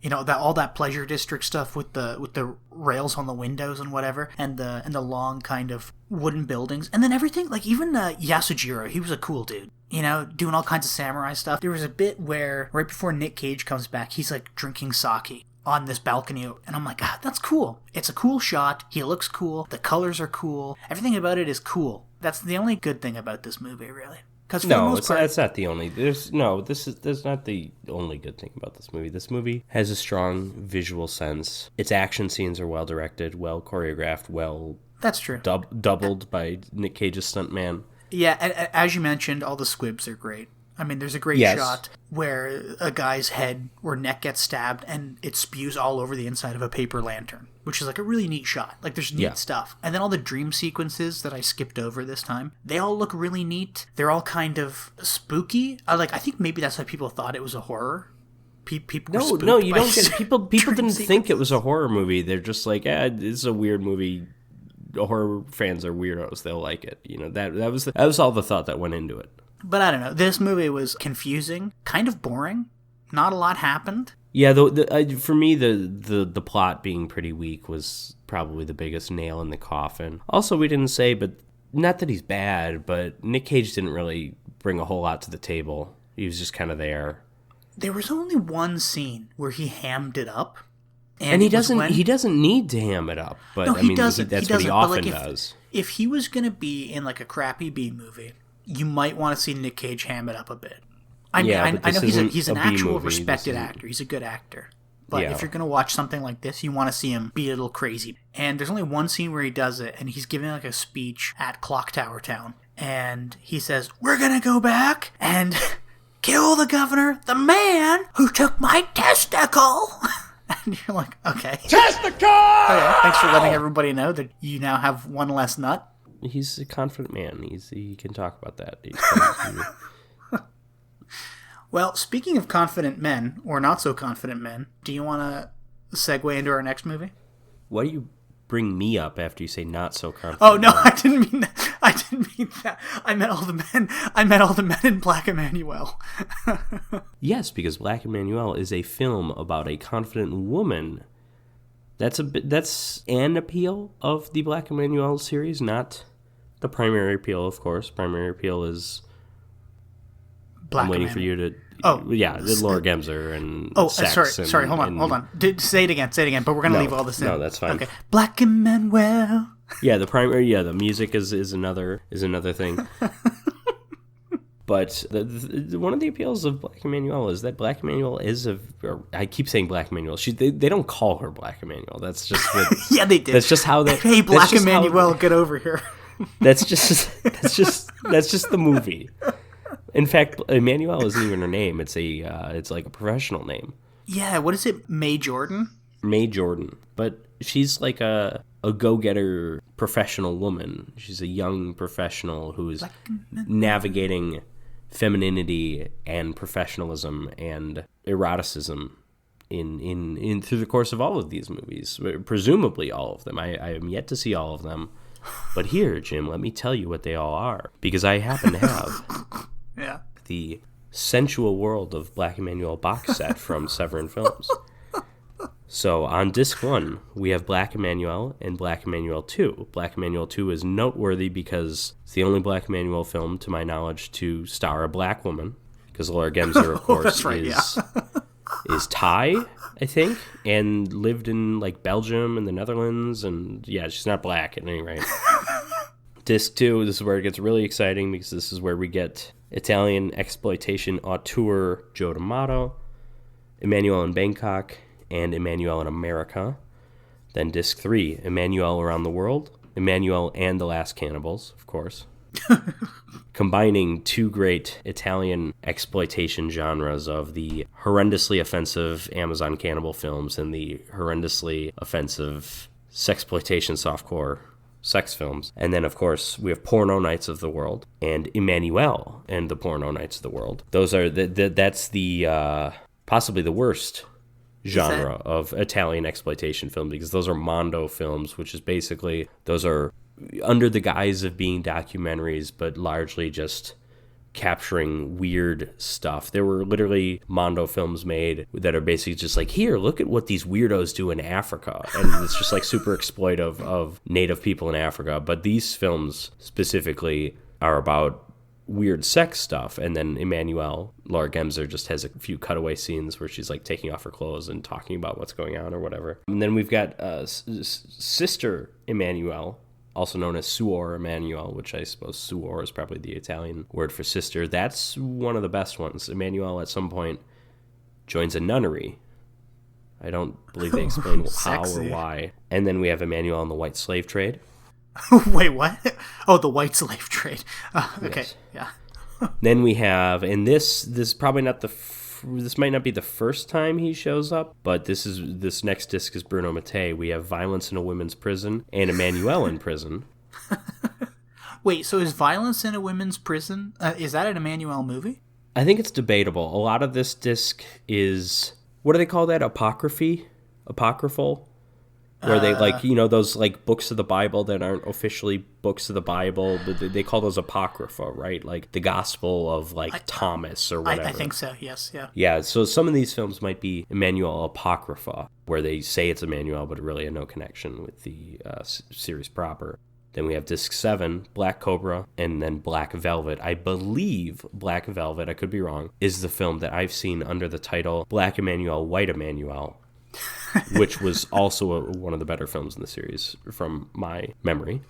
You know, that all that pleasure district stuff with the rails on the windows and whatever, and the long kind of wooden buildings, and then everything, like even Yasujiro, he was a cool dude. You know, doing all kinds of samurai stuff. There was a bit where right before Nick Cage comes back, he's like drinking sake on this balcony, and I'm like, that's cool. It's a cool shot. He looks cool. The colors are cool. Everything about it is cool. That's the only good thing about this movie, really. No, that's not the only. There's not the only good thing about this movie. This movie has a strong visual sense. Its action scenes are well directed, well choreographed, well. That's true. Doubled by Nick Cage's stuntman. Yeah, as you mentioned, all the squibs are great. I mean, there's a great shot where a guy's head or neck gets stabbed and it spews all over the inside of a paper lantern, which is like a really neat shot. Like, there's neat stuff. And then all the dream sequences that I skipped over this time, they all look really neat. They're all kind of spooky. I think maybe that's why people thought it was a horror. People were spooked you don't get people didn't think it was a horror movie. They're just like, it's a weird movie. Horror fans are weirdos. They'll like it. You know, that was all the thought that went into it. But I don't know. This movie was confusing, kind of boring. Not a lot happened. Yeah, for me, the plot being pretty weak was probably the biggest nail in the coffin. Also, we didn't say, but not that he's bad, but Nick Cage didn't really bring a whole lot to the table. He was just kind of there. There was only one scene where he hammed it up. And he doesn't need to ham it up, but no, I mean, that's what he often does. If he was going to be in like a crappy B movie, you might want to see Nick Cage ham it up a bit. I know he's an actual respected actor. He's a good actor. But if you're going to watch something like this, you want to see him be a little crazy. And there's only one scene where he does it, and he's giving like a speech at Clock Tower Town. And he says, "We're going to go back and kill the governor, the man who took my testicle." And you're like, okay. Testicle! Okay, thanks for letting everybody know that you now have one less nut. He's a confident man. He can talk about that. Well, speaking of confident men, or not so confident men, do you want to segue into our next movie? Why do you bring me up after you say not so confident? Oh, no, I didn't mean that. I didn't mean that. I meant all the men. I meant all the men in Black Emanuelle. Yes, because Black Emanuelle is a film about a confident woman. That's an appeal of the Black Emanuelle series, not the primary appeal, of course. Primary appeal is... Black I'm waiting Emanuelle. for you to... Oh. Yeah, Laura Gemser and sex. Sorry, hold on. Say it again, but we're going to leave all this in. No, that's fine. Okay. Black Emanuelle. Yeah, the music is another thing. But one of the appeals of Black Emanuelle is that Black Emanuelle is I keep saying Black Emanuelle. They don't call her Black Emanuelle. That's just yeah, they did. That's just how they. Hey, Black Emanuelle, get over here. That's just the movie. In fact, Emanuelle isn't even her name. It's like a professional name. Yeah, what is it? May Jordan? May Jordan. But she's like a go-getter professional woman. She's a young professional who is navigating femininity and professionalism and eroticism in through the course of all of these movies. Presumably all of them. I am yet to see all of them. But here, Jim, let me tell you what they all are. Because I happen to have... Yeah. The Sensual World of Black Emanuelle box set from Severin Films. So on disc 1, we have Black Emanuelle and Black Emanuelle 2. Black Emanuelle 2 is noteworthy because it's the only Black Emanuelle film, to my knowledge, to star a black woman. Because Laura Gemser, of course, is Thai, I think, and lived in like Belgium and the Netherlands. And yeah, she's not black at any rate. Disc 2, this is where it gets really exciting because this is where we get Italian exploitation auteur Joe D'Amato, Emanuelle in Bangkok, and Emanuelle in America. Then Disc 3, Emanuelle Around the World, Emanuelle and the Last Cannibals, of course. Combining two great Italian exploitation genres of the horrendously offensive Amazon cannibal films and the horrendously offensive sexploitation softcore sex films. And then, of course, we have Porno Nights of the World and Emanuelle and the Porno Nights of the World. Those are that's the possibly the worst genre of Italian exploitation film, because those are Mondo films, which is basically, those are under the guise of being documentaries, but largely just capturing weird stuff. There were literally Mondo films made that are basically just like, here, look at what these weirdos do in Africa. And it's just like super exploitive of native people in Africa. But these films specifically are about weird sex stuff. And then Emanuelle, Laura Gemser, just has a few cutaway scenes where she's like taking off her clothes and talking about what's going on or whatever. And then we've got Sister Emanuelle, also known as Suor Emanuelle, which I suppose Suor is probably the Italian word for sister. That's one of the best ones. Emanuelle at some point joins a nunnery. I don't believe they explain how or why. And then we have Emanuelle in the white slave trade. Wait, what? Oh, the white slave trade. Okay, yes. Yeah. Then we have, and this probably not this might not be the first time he shows up, but this next disc is Bruno Mattei. We have Violence in a Women's Prison and Emanuelle in Prison. Wait, so is Violence in a Women's Prison, is that an Emanuelle movie? I think it's debatable. A lot of this disc is, what do they call that? Apocryphal? Where they, like, you know, those, like, books of the Bible that aren't officially books of the Bible, but they call those Apocrypha, right? Like, the Gospel of, like, Thomas or whatever. I think so, yes, yeah. Yeah, so some of these films might be Emanuelle Apocrypha, where they say it's Emanuelle, but really had no connection with the series proper. Then we have Disc 7, Black Cobra, and then Black Velvet. I believe Black Velvet, I could be wrong, is the film that I've seen under the title Black Emanuelle, White Emanuelle, which was also one of the better films in the series from my memory.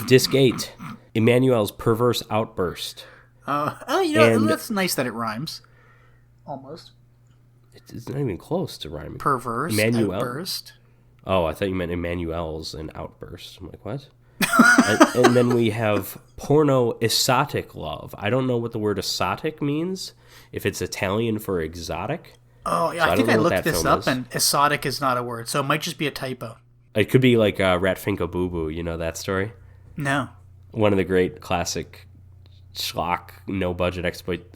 Disc 8, Emanuelle's Perverse Outburst. That's nice that it rhymes. Almost. It's not even close to rhyming. Perverse Outburst. Oh, I thought you meant Emanuelle's and Outburst. I'm like, what? and then we have Porno Esotic Love. I don't know what the word esotic means, if it's Italian for exotic. Oh, yeah, so I think I looked this up, and exotic is not a word, so it might just be a typo. It could be like Rat Finko Boo Boo, you know that story? No. One of the great classic schlock, no-budget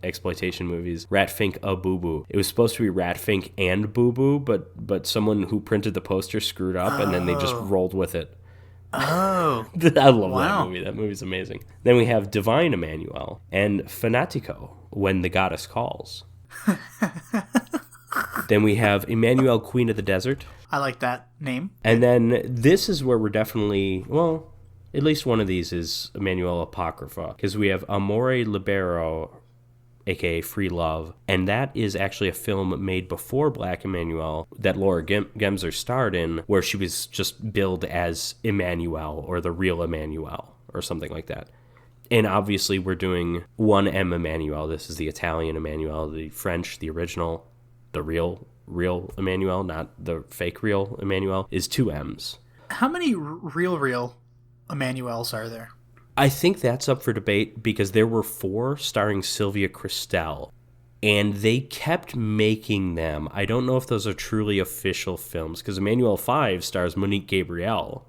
exploitation movies, Rat Fink a Boo Boo. It was supposed to be Rat Fink and Boo Boo, but someone who printed the poster screwed up, and then they just rolled with it. Oh. I love that movie. That movie's amazing. Then we have Divine Emanuelle and Fanatico, When the Goddess Calls. Then we have Emanuelle, Queen of the Desert. I like that name. And then this is where we're definitely, well, at least one of these is Emanuelle Apocrypha, because we have Amore Libero, aka Free Love, and that is actually a film made before Black Emanuelle that Laura Gemser starred in, where she was just billed as Emanuelle or the real Emanuelle or something like that. And obviously we're doing one M Emanuelle. This is the Italian Emanuelle, the French, the original, the real Emanuelle, not the fake real Emanuelle, is 2 M's. How many real Emanuelles are there? I think that's up for debate because there were 4 starring Sylvia Christel, and they kept making them. I don't know if those are truly official films because Emanuelle 5 stars Monique Gabriel.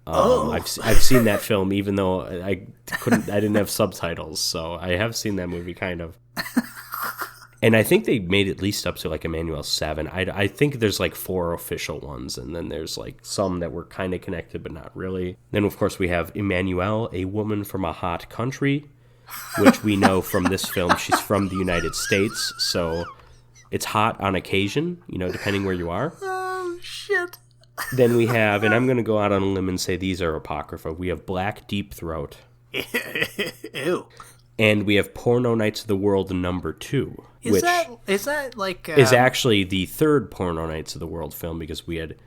I've seen that film even though I didn't have subtitles, so I have seen that movie kind of. And I think they made at least up to like Emanuelle 7. I think there's like 4 official ones, and then there's like some that were kind of connected but not really. Then, of course, we have Emanuelle, a woman from a hot country, which we know from this film she's from the United States, so it's hot on occasion, depending where you are. Oh, shit. Then we have, and I'm going to go out on a limb and say these are Apocrypha, we have Black Deep Throat. Ew. And we have Porno Nights of the World number 2. Is that like... is actually the 3rd Porno Nights of the World film because we had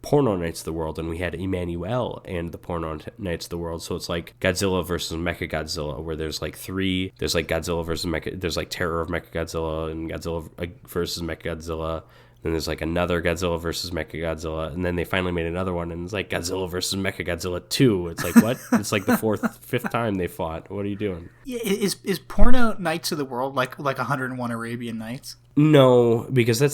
Porno Nights of the World and we had Emanuelle and the Porno Nights of the World. So it's like Godzilla versus Mechagodzilla, where there's like 3. There's like Godzilla versus there's like Terror of Mechagodzilla and Godzilla versus Mechagodzilla. Then there's like another Godzilla versus Mechagodzilla, and then they finally made another one, and it's like Godzilla versus Mechagodzilla 2. It's like, what? It's like the 5th time they fought. What are you doing? Yeah, is Porno Nights of the World like 101 Arabian Nights? No, because I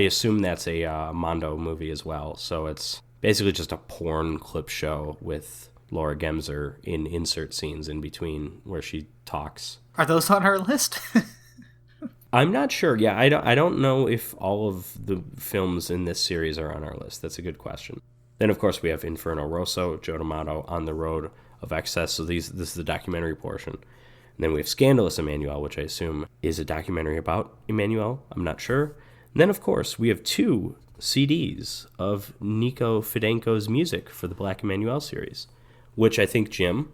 assume that's a Mondo movie as well. So it's basically just a porn clip show with Laura Gemser in insert scenes in between where she talks. Are those on our list? I'm not sure. Yeah, I don't know if all of the films in this series are on our list. That's a good question. Then, of course, we have Inferno Rosso, Joe D'Amato, On the Road of Excess. So this is the documentary portion. And then we have Scandalous Emanuelle, which I assume is a documentary about Emanuelle. I'm not sure. And then, of course, we have 2 CDs of Nico Fidenko's music for the Black Emanuelle series, which I think, Jim,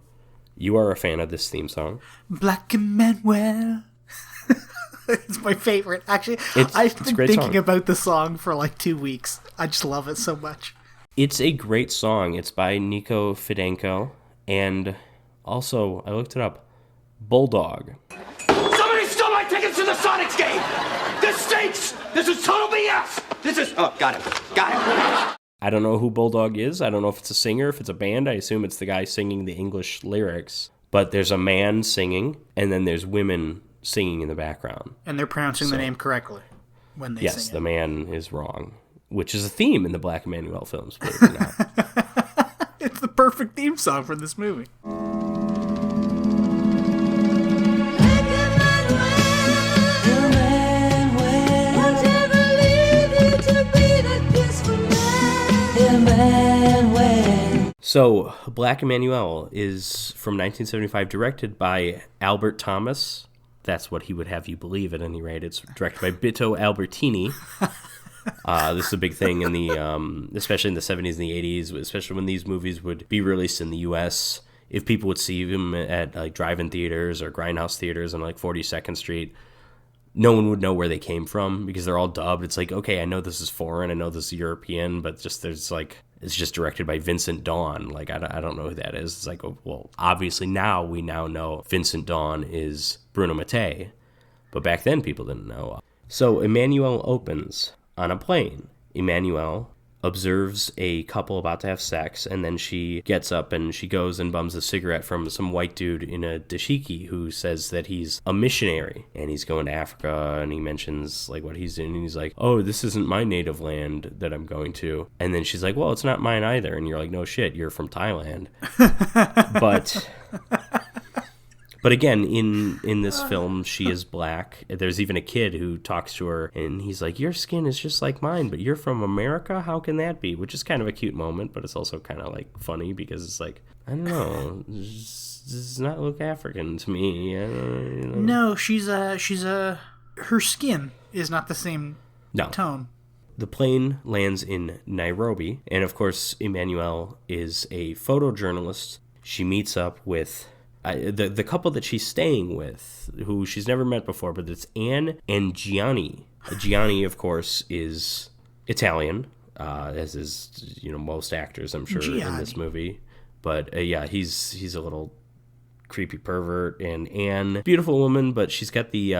you are a fan of this theme song. Black Emanuelle. It's my favorite. Actually, I've been thinking about the song for like 2 weeks. I just love it so much. It's a great song. It's by Nico Fidenko. And also, I looked it up, Bulldog. Somebody stole my tickets to the Sonics game! This stinks! This is total BS! This is... Oh, got him. I don't know who Bulldog is. I don't know if it's a singer, if it's a band. I assume it's the guy singing the English lyrics. But there's a man singing, and then there's women singing in the background. And they're pronouncing the name correctly when they sing it. Yes, the man is wrong, which is a theme in the Black Emanuelle films, believe it or not. It's the perfect theme song for this movie. So, Black Emanuelle is from 1975, directed by Albert Thomas. That's what he would have you believe, at any rate. It's directed by Bitto Albertini. This is a big thing in the, especially in the 70s and the 80s, especially when these movies would be released in the U.S. If people would see them at like drive-in theaters or grindhouse theaters on like 42nd Street, no one would know where they came from because they're all dubbed. It's like, okay, I know this is foreign, I know this is European, but just there's like, it's just directed by Vincent Dawn. Like, I don't know who that is. It's like, well, obviously we now know Vincent Dawn is Bruno Mattei, but back then people didn't know. So Emanuelle opens on a plane. Emanuelle observes a couple about to have sex, and then she gets up and she goes and bums a cigarette from some white dude in a dashiki who says that he's a missionary and he's going to Africa, and he mentions like what he's doing, and he's like, oh, this isn't my native land that I'm going to. And then she's like, well, it's not mine either. And you're like, no shit, you're from Thailand. But again, in this film, she is black. There's even a kid who talks to her, and he's like, your skin is just like mine, but you're from America? How can that be? Which is kind of a cute moment, but it's also kind of like funny because it's like, I don't know, this does not look African to me. No, her skin is not the same tone. The plane lands in Nairobi, and of course, Emanuelle is a photojournalist. She meets up with the couple that she's staying with, who she's never met before, but it's Anne and Gianni. Gianni, of course, is Italian, as is most actors, I'm sure, in this movie. But he's a little creepy pervert. And Anne, beautiful woman, but she's got the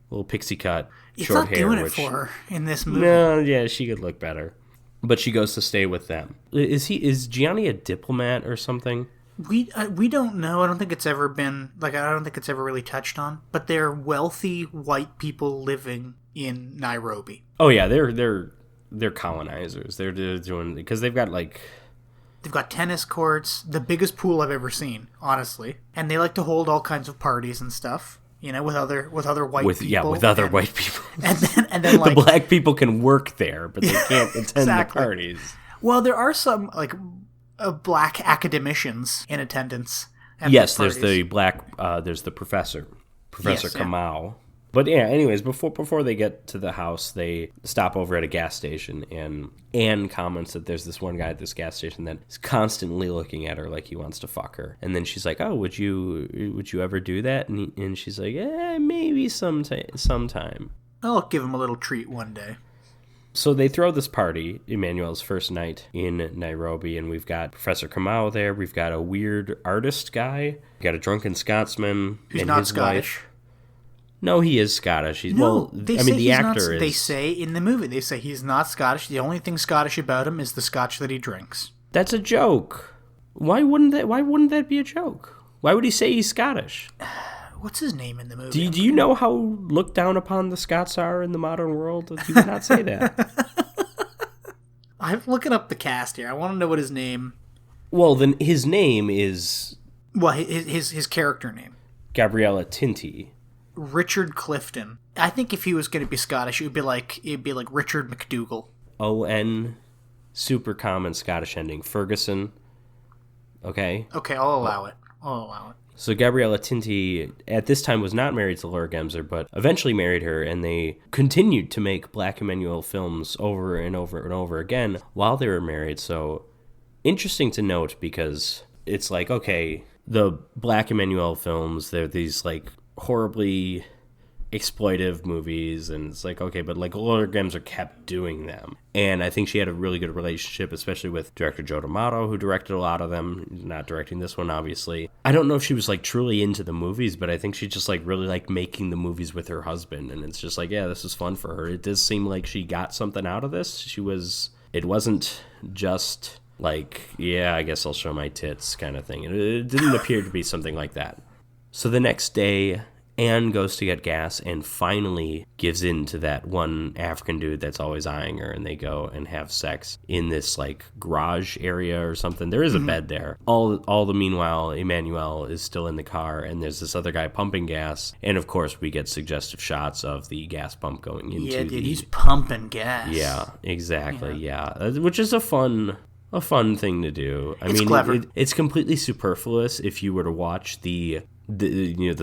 little pixie cut, short hair. It's not doing it for her in this movie. No, yeah, she could look better. But she goes to stay with them. Is Gianni a diplomat or something? We don't know. I don't think it's ever been I don't think it's ever really touched on. But they're wealthy white people living in Nairobi. Oh yeah, they're colonizers. They're doing because they've got tennis courts, the biggest pool I've ever seen, honestly, and they like to hold all kinds of parties and stuff. With other white people. Yeah, with other white people. And then the black people can work there, but they can't attend the parties. Well, there are some black academicians in attendance. Yes, there's the there's the professor Kamau. But yeah, anyways, before they get to the house, they stop over at a gas station, and Anne comments that there's this one guy at this gas station that is constantly looking at her like he wants to fuck her. And then she's like, oh, would you ever do that? And she's like, maybe sometime. I'll give him a little treat one day. So they throw this party, Emanuelle's first night in Nairobi, and we've got Professor Kamau there. We've got a weird artist guy. We've got a drunken Scotsman. Who's and not his Scottish. Wife. No, he is Scottish. The actor is. They say in the movie, he's not Scottish. The only thing Scottish about him is the scotch that he drinks. That's a joke. Why wouldn't that be a joke? Why would he say he's Scottish? What's his name in the movie? Do you know how looked down upon the Scots are in the modern world? He would not say that. I'm looking up the cast here. I want to know what his name. Well, then his name is. Well, his character name. Gabriella Tinty. Richard Clifton. I think if he was going to be Scottish, it'd be like Richard McDougall. O-N, super common Scottish ending. Ferguson. Okay. Okay, I'll allow it. So Gabriella Tinty at this time was not married to Laura Gemser, but eventually married her, and they continued to make Black Emanuelle films over and over and over again while they were married. So interesting to note, because it's like, okay, the Black Emanuelle films, they're these like horribly exploitive movies, and it's like, okay, but like Laura Gemser kept doing them, and I think she had a really good relationship, especially with director Joe D'Amato, who directed a lot of them, not directing this one, obviously. I don't know if she was like truly into the movies, but I think she just like really liked making the movies with her husband, and it's just like, yeah, this was fun for her. It does seem like she got something out of this. It wasn't just like, yeah, I guess I'll show my tits kind of thing. It didn't appear to be something like that. So the next day, Anne goes to get gas and finally gives in to that one African dude that's always eyeing her, and they go and have sex in this like garage area or something. There is a bed there. All the meanwhile, Emanuelle is still in the car, and there's this other guy pumping gas, and of course we get suggestive shots of the gas pump going into he's pumping gas. Yeah, exactly. Yeah, which is a fun thing to do. It's clever. It's completely superfluous if you were to watch the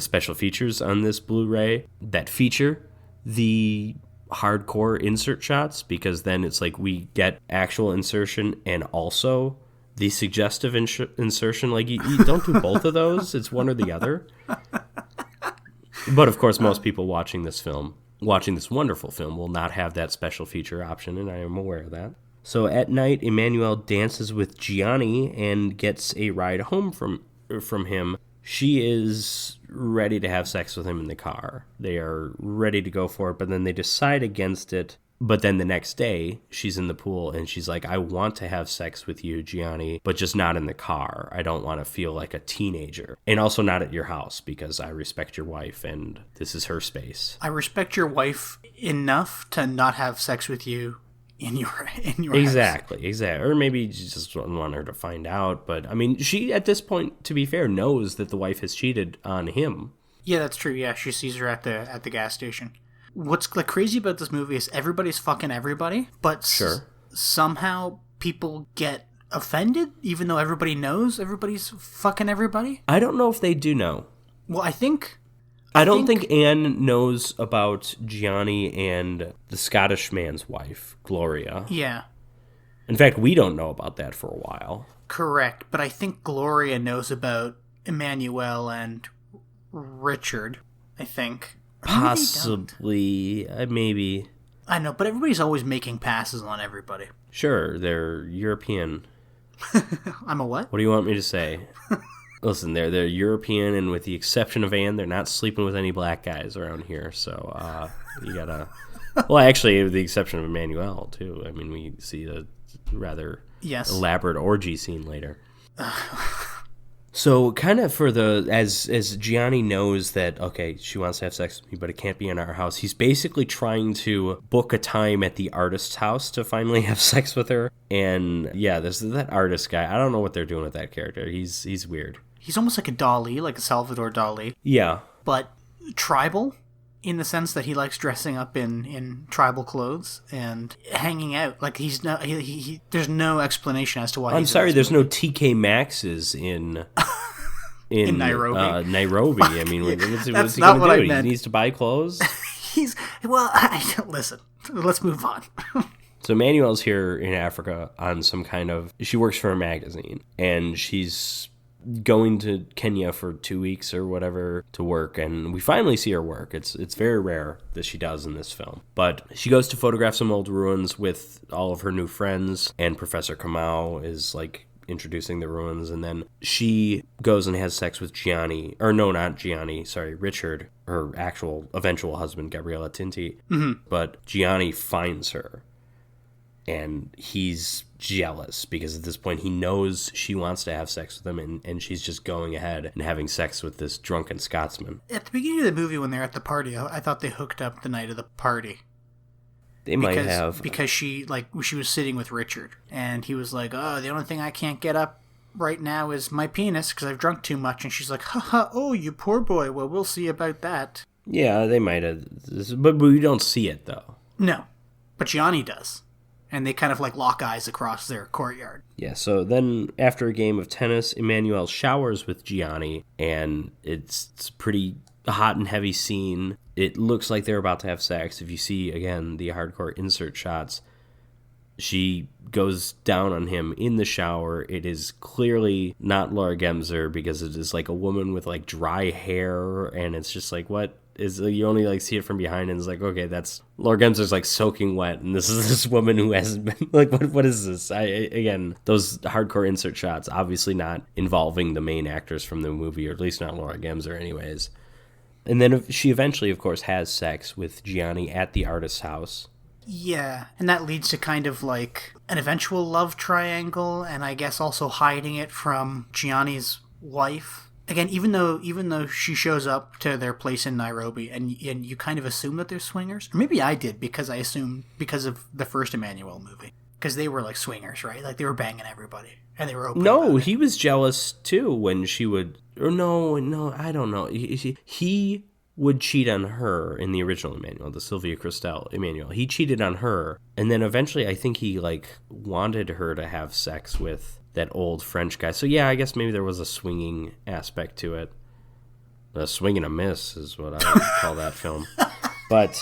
special features on this Blu-ray that feature the hardcore insert shots, because then it's like we get actual insertion and also the suggestive insertion. Like you don't do both of those. It's one or the other. But of course, most people watching this wonderful film will not have that special feature option, and I am aware of that. So at night, Emanuelle dances with Gianni and gets a ride home from him. She is ready to have sex with him in the car. They are ready to go for it, but then they decide against it But then the next day, she's in the pool and she's like, I want to have sex with you, Gianni, but just not in the car. I don't want to feel like a teenager. And also not at your house because I respect your wife and this is her space. I respect your wife enough to not have sex with you in your Exactly. house. Or maybe you just don't want her to find out. But I mean, she, at this point, to be fair, knows that the wife has cheated on him. Yeah, that's true. Yeah, she sees her at the gas station. What's like crazy about this movie is everybody's fucking everybody, but Sure. Somehow people get offended, even though everybody knows everybody's fucking everybody. I don't know if they do know. Well, I think I don't think Anne knows about Gianni and the Scottish man's wife, Gloria. Yeah. In fact, we don't know about that for a while. Correct, but I think Gloria knows about Emanuelle and Richard, I think. Possibly, maybe. I know, but everybody's always making passes on everybody. Sure, they're European. I'm a what? What do you want me to say? Listen, they're European, and with the exception of Anne, they're not sleeping with any black guys around here. So you gotta. Well, actually, with the exception of Emanuelle too. I mean, we see a rather elaborate orgy scene later. So kind of for as Gianni knows that, okay, she wants to have sex with me, but it can't be in our house, he's basically trying to book a time at the artist's house to finally have sex with her. And yeah, there's that artist guy. I don't know what they're doing with that character. He's weird. He's almost like a Dali, like a Salvador Dali. Yeah. But tribal, in the sense that he likes dressing up in tribal clothes and hanging out. Like he's no, he there's no explanation as to why. I'm sorry, there's no TK Maxx's in Nairobi. Nairobi. I mean, what's he not what going to I do? meant. He needs to buy clothes? Listen, let's move on. So Emanuelle's here in Africa on some kind of... She works for a magazine, and she's going to Kenya for 2 weeks or whatever to work, and we finally see her work. It's very rare that she does in this film. But she goes to photograph some old ruins with all of her new friends, and Professor Kamau is like introducing the ruins, and then she goes and has sex with Gianni, or no, not Gianni, sorry, Richard, her actual eventual husband, Gabriella Tinti. Mm-hmm. But Gianni finds her, and he's jealous because at this point he knows she wants to have sex with him, and she's just going ahead and having sex with this drunken Scotsman. At the beginning of the movie when they're at the party, I thought they hooked up the night of the party. They might have. Because she was sitting with Richard, and he was like, oh, the only thing I can't get up right now is my penis because I've drunk too much. And she's like, haha, oh, you poor boy. Well, we'll see about that. Yeah, they might have. But we don't see it, though. No, but Gianni does. And they kind of like lock eyes across their courtyard. Yeah, so then after a game of tennis, Emanuelle showers with Gianni, and it's pretty hot and heavy scene. It looks like they're about to have sex. If you see, again, the hardcore insert shots, she goes down on him in the shower. It is clearly not Laura Gemser because it is like a woman with like dry hair, and it's just like, what? Is you only like see it from behind, and it's like, okay, that's Laura Gemser's like soaking wet, and this is this woman who hasn't been like, what is this? Again, those hardcore insert shots, obviously not involving the main actors from the movie, or at least not Laura Gemser, anyways. And then she eventually, of course, has sex with Gianni at the artist's house. Yeah, and that leads to kind of like an eventual love triangle, and I guess also hiding it from Gianni's wife. Again, even though she shows up to their place in Nairobi, and you kind of assume that they're swingers, or maybe I did because I assumed because of the first Emanuelle movie, because they were like swingers, right? Like they were banging everybody, and they were open. No, he was jealous too when she would. Or no, I don't know. He would cheat on her in the original Emanuelle, the Sylvia Christel Emanuelle. He cheated on her, and then eventually I think he like wanted her to have sex with that old French guy. So yeah, I guess maybe there was a swinging aspect to it. A swing and a miss is what I would call that film. But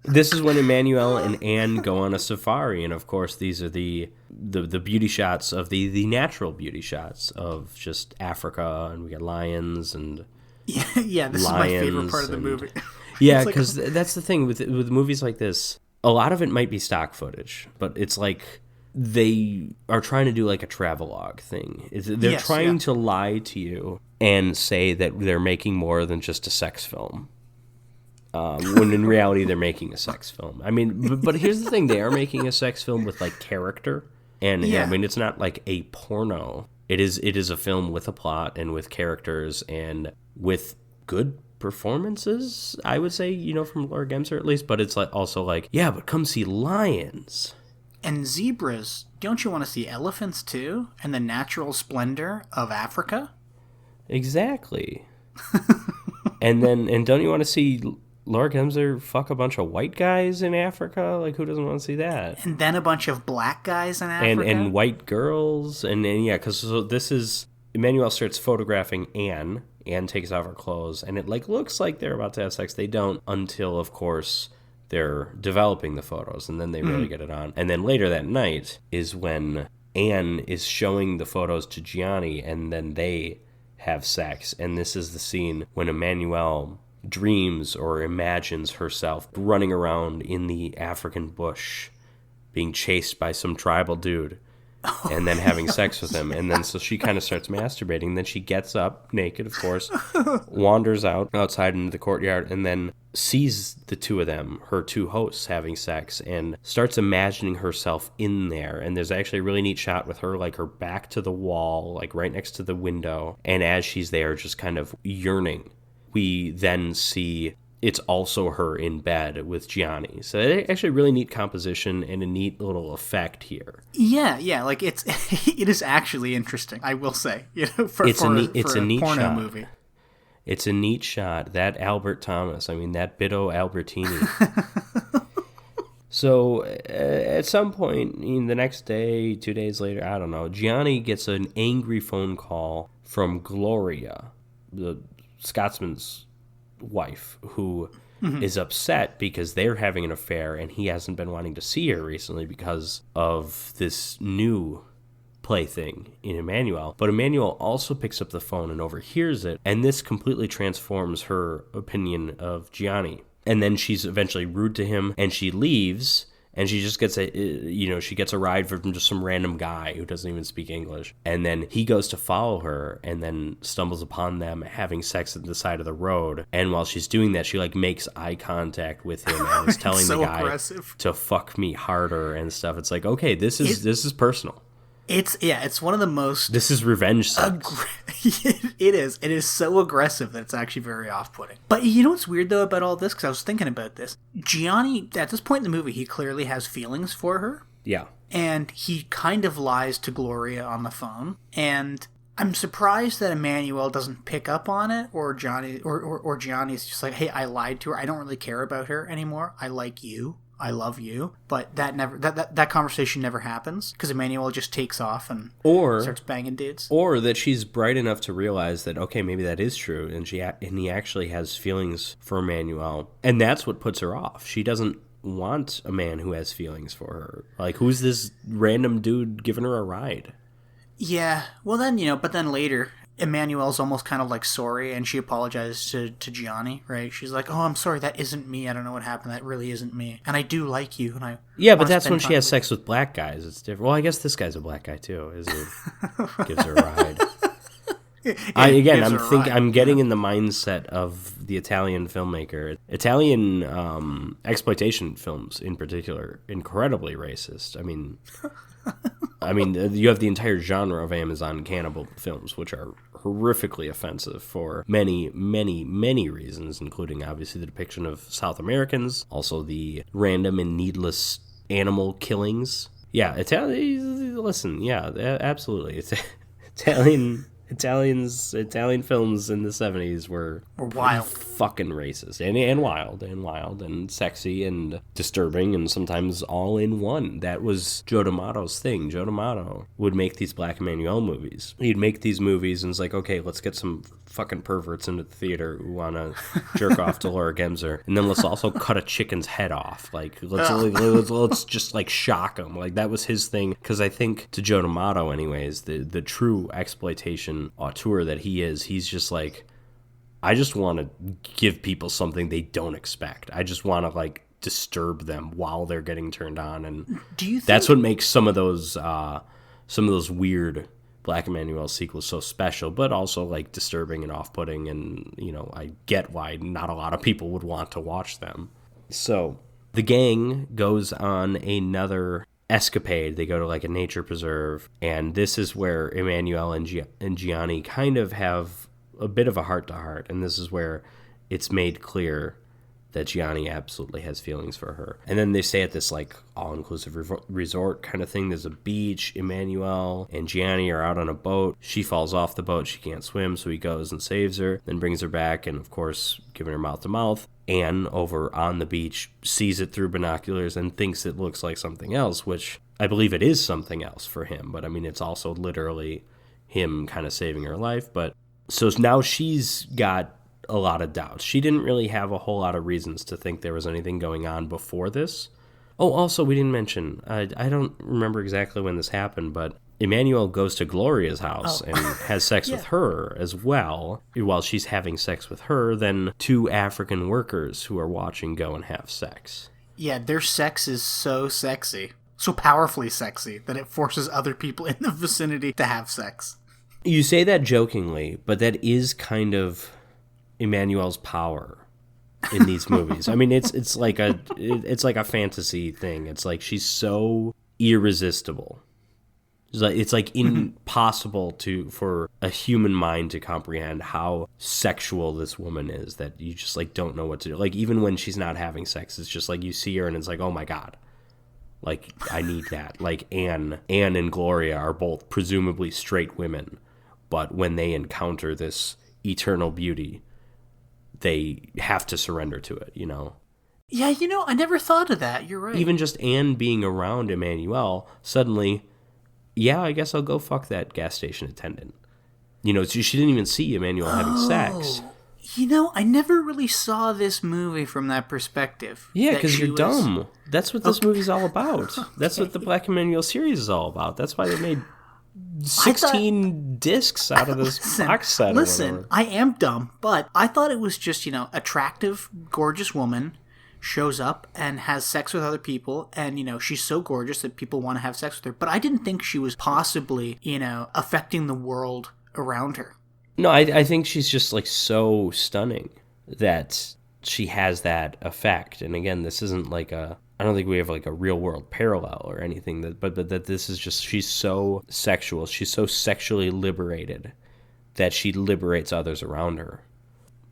this is when Emanuelle and Anne go on a safari, and of course these are the beauty shots of the natural beauty shots of just Africa, and we got lions and yeah, this is my favorite part of the movie. Yeah, because that's the thing with movies like this. A lot of it might be stock footage, but it's like they are trying to do like a travelogue thing. They're trying to lie to you and say that they're making more than just a sex film. when in reality they're making a sex film. I mean, but here's the thing: they are making a sex film with like character, and I mean, it's not like a porno. It is a film with a plot and with characters and with good performances, I would say, from Laura Gemser at least. But it's like also like, yeah, but come see lions and zebras. Don't you want to see elephants too, and the natural splendor of Africa? Exactly. and don't you want to see Laura Gemser fuck a bunch of white guys in Africa? Like, who doesn't want to see that? And then a bunch of black guys in Africa? And white girls. And yeah, because this is... Emanuelle starts photographing Anne. Anne takes off her clothes, and it, like, looks like they're about to have sex. They don't until, of course, they're developing the photos, and then they really get it on. And then later that night is when Anne is showing the photos to Gianni, and then they have sex. And this is the scene when Emanuelle dreams or imagines herself running around in the African bush being chased by some tribal dude and then having sex with him. And then so she kind of starts masturbating. Then she gets up naked, of course, wanders outside into the courtyard, and then sees the two of them, her two hosts, having sex, and starts imagining herself in there. And there's actually a really neat shot with her, like, her back to the wall, like right next to the window, and as she's there just kind of yearning, we then see it's also her in bed with Gianni. So it's actually really neat composition and a neat little effect here. Yeah, like it is actually interesting, I will say. For a neat porno shot. Movie. It's a neat shot. That Albert Thomas, I mean, that Bito Albertini. So at some point, the next day, 2 days later, I don't know, Gianni gets an angry phone call from Gloria, the Scotsman's wife, who is upset because they're having an affair and he hasn't been wanting to see her recently because of this new plaything in Emanuelle. But Emanuelle also picks up the phone and overhears it, and this completely transforms her opinion of Gianni. And then she's eventually rude to him, and she leaves. And she just gets she gets a ride from just some random guy who doesn't even speak English. And then he goes to follow her and then stumbles upon them having sex at the side of the road. And while she's doing that, she like makes eye contact with him and is telling the guy to fuck me harder and stuff. It's like, okay, this is personal. It's one of the most... This is revenge sex. It is. It is so aggressive that it's actually very off-putting. But you know what's weird, though, about all this? Because I was thinking about this. Gianni, at this point in the movie, he clearly has feelings for her. Yeah. And he kind of lies to Gloria on the phone. And I'm surprised that Emanuelle doesn't pick up on it, or Gianni is just like, hey, I lied to her. I don't really care about her anymore. I like you. I love you, but that conversation never happens because Emanuelle just takes off and starts banging dudes. Or that she's bright enough to realize that, okay, maybe that is true, and he actually has feelings for Emanuelle, and that's what puts her off. She doesn't want a man who has feelings for her. Like, who's this random dude giving her a ride? Yeah, well then, but then later... Emanuelle's almost kind of like sorry, and she apologizes to Gianni, right? She's like, "Oh, I'm sorry, that isn't me. I don't know what happened. That really isn't me. And I do like you." And but that's when she has sex with black guys. It's different. Well, I guess this guy's a black guy too. Gives her a ride. I'm getting in the mindset of the Italian filmmaker. Italian exploitation films, in particular, incredibly racist. I mean, you have the entire genre of Amazon cannibal films, which are horrifically offensive for many, many, many reasons, including obviously the depiction of South Americans, also the random and needless animal killings. Yeah, listen, yeah, absolutely. It's Italian films in the 70s were wild, fucking racist, and wild and sexy and disturbing, and sometimes all in one. That was Joe D'Amato's thing. Joe D'Amato would make these Black Emanuelle movies. He'd make these movies and it's like, okay, let's get some fucking perverts into the theater who want to jerk off to Laura Gemser, and then let's also cut a chicken's head off. Like, let's just like shock them. Like, that was his thing. Because I think, to Joe D'Amato anyways, the true exploitation auteur that he is, he's just like, I just want to give people something they don't expect. I just want to like disturb them while they're getting turned on, and do you think that's what makes some of those weird Black Emanuelle's sequel is so special, but also like disturbing and off-putting, and I get why not a lot of people would want to watch them. So the gang goes on another escapade. They go to like a nature preserve, and this is where Emanuelle and Gianni kind of have a bit of a heart-to-heart, and this is where it's made clear that Gianni absolutely has feelings for her. And then they stay at this like all-inclusive resort kind of thing. There's a beach. Emanuelle and Gianni are out on a boat. She falls off the boat. She can't swim, so he goes and saves her, then brings her back, and of course, giving her mouth to mouth. Anne, over on the beach, sees it through binoculars and thinks it looks like something else, which I believe it is something else for him. But I mean, it's also literally him kind of saving her life. But so now she's got a lot of doubts. She didn't really have a whole lot of reasons to think there was anything going on before this. Oh, also, we didn't mention, I don't remember exactly when this happened, but Emanuelle goes to Gloria's house and has sex with her as well. While she's having sex with her, then 2 African workers who are watching go and have sex. Yeah, their sex is so sexy, so powerfully sexy, that it forces other people in the vicinity to have sex. You say that jokingly, but that is kind of Emanuelle's power in these movies. I mean, it's like a fantasy thing. It's like she's so irresistible. It's like impossible for a human mind to comprehend how sexual this woman is, that you just like don't know what to do. Like even when she's not having sex, it's just like you see her and it's like, oh my God, like I need that. Like Anne and Gloria are both presumably straight women, but when they encounter this eternal beauty, they have to surrender to it, Yeah, I never thought of that. You're right. Even just Anne being around Emanuelle, suddenly, yeah, I guess I'll go fuck that gas station attendant. She didn't even see Emanuelle having sex. I never really saw this movie from that perspective. Yeah, because you're dumb. That's what this movie's all about. That's what the Black Emanuelle series is all about. That's why they made 16 discs out of this box set. Listen, I am dumb, but I thought it was just, attractive, gorgeous woman shows up and has sex with other people, and, she's so gorgeous that people want to have sex with her. But I didn't think she was possibly, affecting the world around her. No, I think she's just, like, so stunning that she has that effect. And again, this isn't like I don't think we have like a real world parallel or anything, but that this is just, she's so sexual, she's so sexually liberated that she liberates others around her.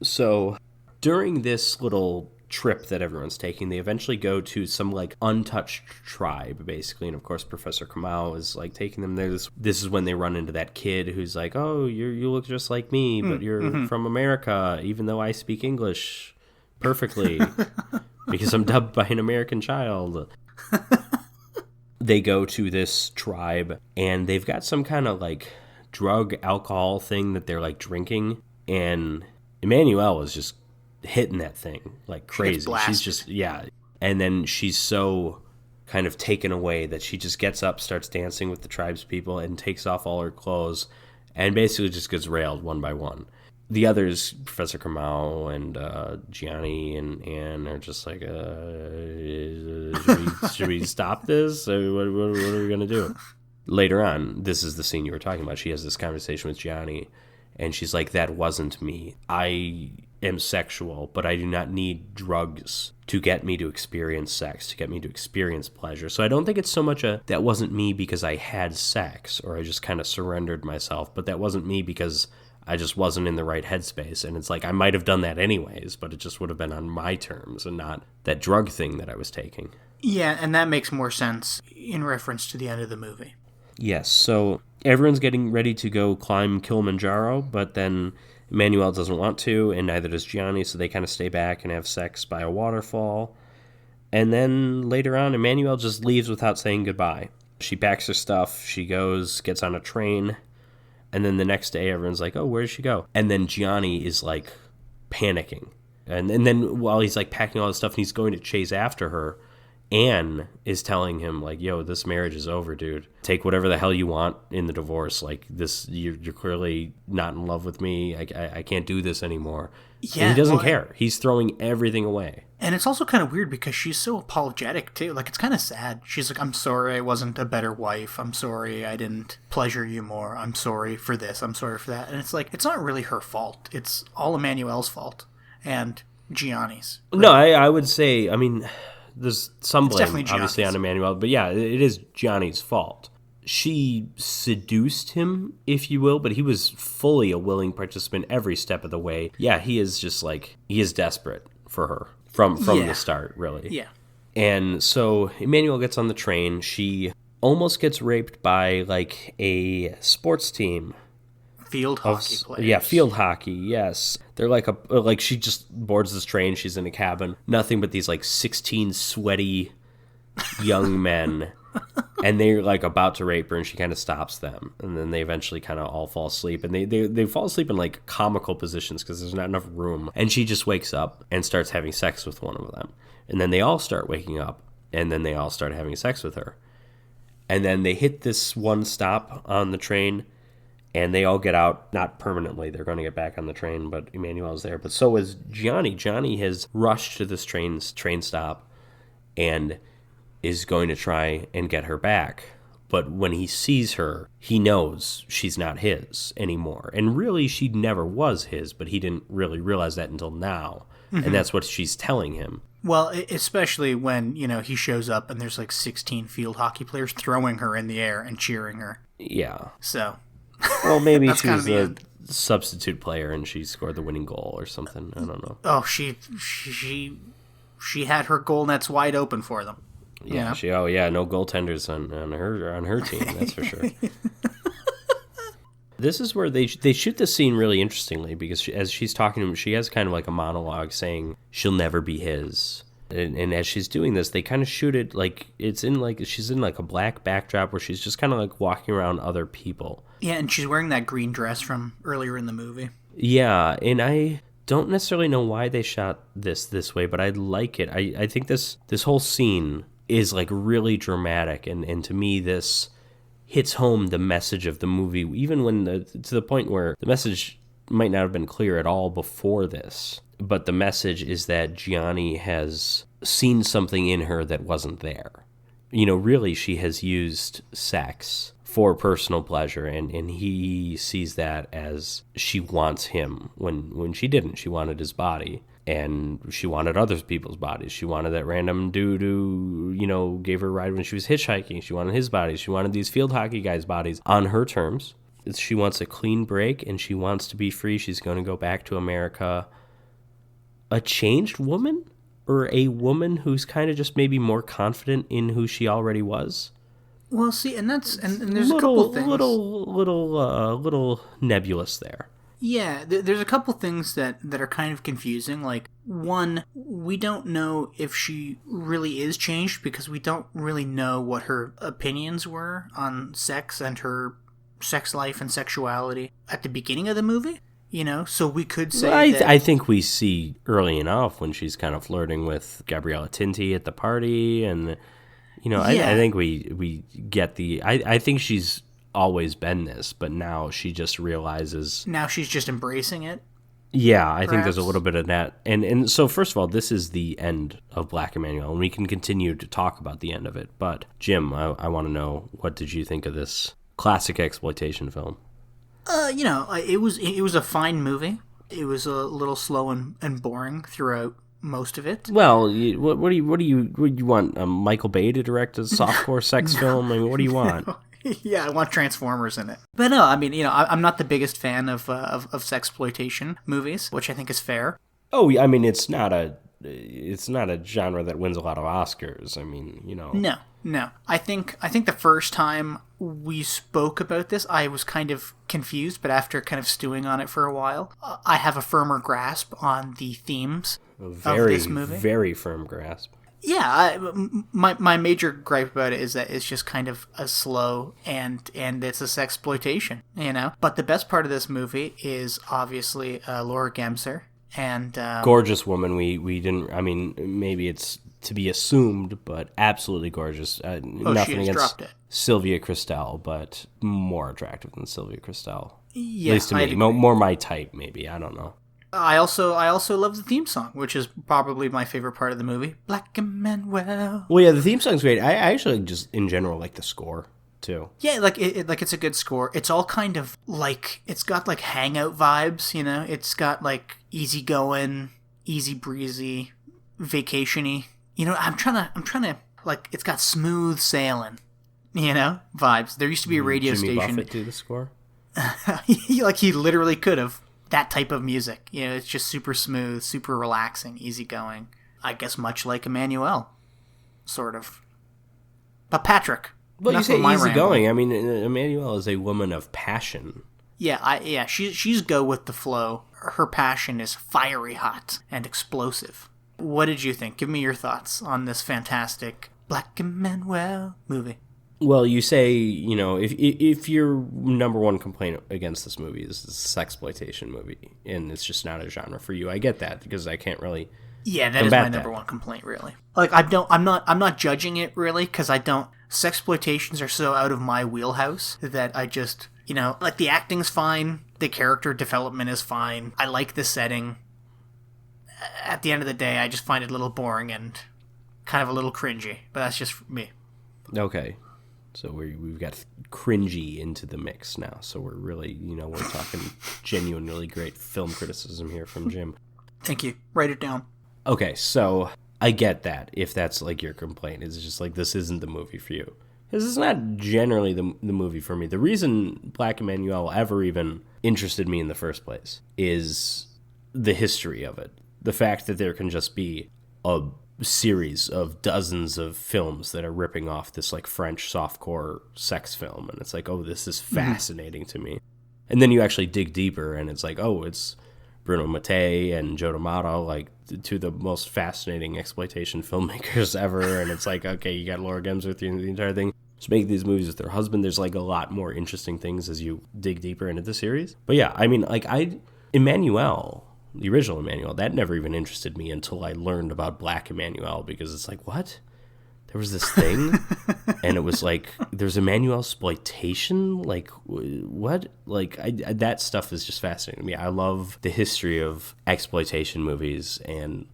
So during this little trip that everyone's taking, they eventually go to some like untouched tribe basically, and of course Professor Kamau is like taking them there. This is when they run into that kid who's like, oh, you look just like me, but you're from America, even though I speak English perfectly. Because I'm dubbed by an American child. They go to this tribe, and they've got some kind of, like, drug alcohol thing that they're, like, drinking. And Emanuelle is just hitting that thing like crazy. She's just, yeah. And then she's so kind of taken away that she just gets up, starts dancing with the tribe's people, and takes off all her clothes, and basically just gets railed one by one. The others, Professor Kamau and Gianni and Anne, are just like, should we stop this? What are we going to do? Later on, this is the scene you were talking about. She has this conversation with Gianni, and she's like, that wasn't me. I am sexual, but I do not need drugs to get me to experience sex, to get me to experience pleasure. So I don't think it's so much that wasn't me because I had sex, or I just kind of surrendered myself, but that wasn't me because I just wasn't in the right headspace. And it's like, I might have done that anyways, but it just would have been on my terms and not that drug thing that I was taking. Yeah, and that makes more sense in reference to the end of the movie. Yes, so everyone's getting ready to go climb Kilimanjaro, but then Emanuelle doesn't want to, and neither does Gianni, so they kind of stay back and have sex by a waterfall. And then later on, Emanuelle just leaves without saying goodbye. She packs her stuff, she goes, gets on a train, and then the next day everyone's like, oh, where did she go? And then Gianni is like panicking. And then while he's like packing all this stuff and he's going to chase after her, Anne is telling him, like, yo, this marriage is over, dude. Take whatever the hell you want in the divorce. Like, this, you're clearly not in love with me. I can't do this anymore. Yeah, and he doesn't care. He's throwing everything away. And it's also kind of weird because she's so apologetic, too. Like, it's kind of sad. She's like, I'm sorry I wasn't a better wife. I'm sorry I didn't pleasure you more. I'm sorry for this. I'm sorry for that. And it's like, it's not really her fault. It's all Emanuelle's fault. And Gianni's. Right? No, I would say, I mean, there's some blame, obviously, on Emanuelle. But yeah, it is Gianni's fault. She seduced him, if you will, but he was fully a willing participant every step of the way. Yeah, he is just like, he is desperate for her from the start, really. Yeah. And so Emanuelle gets on the train. She almost gets raped by, like, a sports team. Field hockey players. Yeah, field hockey, yes. They're like she just boards this train. She's in a cabin. Nothing but these, like, 16 sweaty young men. And they're, like, about to rape her, and she kind of stops them. And then they eventually kind of all fall asleep. And they fall asleep in, like, comical positions because there's not enough room. And she just wakes up and starts having sex with one of them. And then they all start waking up, and then they all start having sex with her. And then they hit this one stop on the train, and they all get out, not permanently. They're going to get back on the train, but Emanuelle's there. But so is Gianni. Gianni has rushed to this train stop and is going to try and get her back. But when he sees her, he knows she's not his anymore. And really, she never was his, but he didn't really realize that until now. Mm-hmm. And that's what she's telling him. Well, especially when, he shows up and there's like 16 field hockey players throwing her in the air and cheering her. Yeah. So. Well, maybe she was a substitute player and she scored the winning goal or something. I don't know. Oh, she had her goal nets wide open for them. Yeah. No goaltenders on her team. That's for sure. This is where they shoot the scene really interestingly because as she's talking to him, she has kind of like a monologue saying she'll never be his. And as she's doing this, they kind of shoot it like she's in like a black backdrop where she's just kind of like walking around other people. Yeah, and she's wearing that green dress from earlier in the movie. Yeah, and I don't necessarily know why they shot this way, but I like it. I think this whole scene is like really dramatic, and to me this hits home the message of the movie, even when to the point where the message might not have been clear at all before this. But the message is that Gianni has seen something in her that wasn't there. Really, she has used sex for personal pleasure, and he sees that as she wants him when she didn't. She wanted his body, and she wanted other people's bodies. She wanted that random dude who, gave her a ride when she was hitchhiking. She wanted his body. She wanted these field hockey guys' bodies on her terms. She wants a clean break, and she wants to be free. She's going to go back to America. A changed woman? Or a woman who's kind of just maybe more confident in who she already was? Well, see, and there's a couple things. Little nebulous there. Yeah, there's a couple things that are kind of confusing. Like, one, we don't know if she really is changed because we don't really know what her opinions were on sex and her sex life and sexuality at the beginning of the movie. So we could say I think we see early enough when she's kind of flirting with Gabriella Tinti at the party, and I think we get I think she's always been this, but now she just realizes. Now she's just embracing it. Yeah, I think there's a little bit of that, and so first of all, this is the end of Black Emanuelle, and we can continue to talk about the end of it. But Jim, I want to know, what did you think of this classic exploitation film? It was a fine movie. It was a little slow and boring throughout most of it. Well, what do you want? Michael Bay to direct a softcore sex film? I mean, what do you want? Yeah, I want Transformers in it. But no, I mean, I'm not the biggest fan of sexploitation movies, which I think is fair. Oh, I mean, it's not a genre that wins a lot of Oscars. I mean, No. I think the first time we spoke about this, I was kind of confused, but after kind of stewing on it for a while, I have a firmer grasp on the themes of this movie. Very firm grasp. Yeah, my major gripe about it is that it's just kind of a slow and it's a sexploitation, But the best part of this movie is obviously Laura Gemser. And gorgeous woman. We didn't. I mean, maybe it's to be assumed, but absolutely gorgeous. Nothing against dropped it. Sylvia Christel, but more attractive than Sylvia Christel. Yeah, at least to me. More my type, maybe. I don't know. I also love the theme song, which is probably my favorite part of the movie. Black Emanuelle. Well, yeah, the theme song's great. I actually just, in general, like the score, too. Yeah, it's a good score. It's all kind of like, it's got like hangout vibes, you know? It's got like easygoing, easy breezy, vacationy. You know, I'm trying to, like, it's got smooth sailing, you know, vibes. There used to be a radio Jimmy station. Buffett do the score? He literally could have. That type of music. You know, it's just super smooth, super relaxing, easygoing. I guess much like Emanuelle, sort of. But Patrick. Well, you say easygoing. I mean, Emanuelle is a woman of passion. Yeah, she's go with the flow. Her passion is fiery hot and explosive. What did you think? Give me your thoughts on this fantastic Black Emanuelle movie. Well, you say, you know, if your number one complaint against this movie is this sexploitation movie, and it's just not a genre for you, I get that, because I can't really. Yeah, that is my number one complaint, really. Like, I'm not judging it really, because I don't. Sexploitations are so out of my wheelhouse that I just, you know, like the acting's fine, the character development is fine. I like the setting. At the end of the day, I just find it a little boring and kind of a little cringy, but that's just me. Okay. So we've got cringy into the mix now. So we're really, you know, we're talking genuinely great film criticism here from Jim. Thank you. Write it down. Okay, so I get that if that's like your complaint. It's just like, this isn't the movie for you. This is not generally the movie for me. The reason Black Emanuelle ever even interested me in the first place is the history of it. The fact that there can just be a series of dozens of films that are ripping off this like French softcore sex film, and it's like, oh, this is fascinating to me. And then you actually dig deeper, and it's like, oh, it's Bruno Mattei and Joe D'Amato, like two of the most fascinating exploitation filmmakers ever. And it's like, okay, you got Laura Gemsworth in the entire thing. Just make these movies with their husband. There's like a lot more interesting things as you dig deeper into the series. But yeah, I mean, like Emanuelle, the original Emanuelle, that never even interested me until I learned about Black Emanuelle, because it's like, what? There was this thing, and it was like, there's Emanuelle exploitation? Like, what? Like, that stuff is just fascinating to me. I love the history of exploitation movies and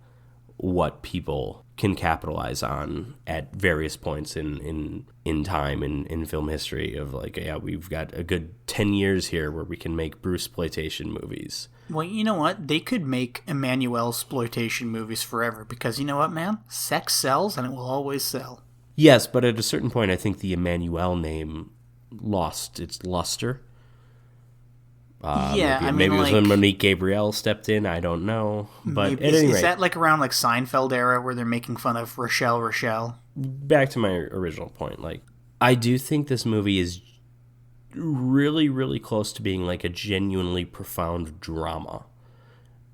what people can capitalize on at various points in time in film history of like, yeah, we've got a good 10 years here where we can make Bruce-ploitation movies. Well, you know what? They could make Emanuelle-sploitation movies forever, because you know what, man? Sex sells, and it will always sell. Yes, but at a certain point, I think the Emanuelle name lost its luster. Maybe it was when Monique Gabriel stepped in. I don't know, but at any rate, is that like around like Seinfeld era where they're making fun of Rochelle? Back to my original point, like, I do think this movie is really, really close to being like a genuinely profound drama.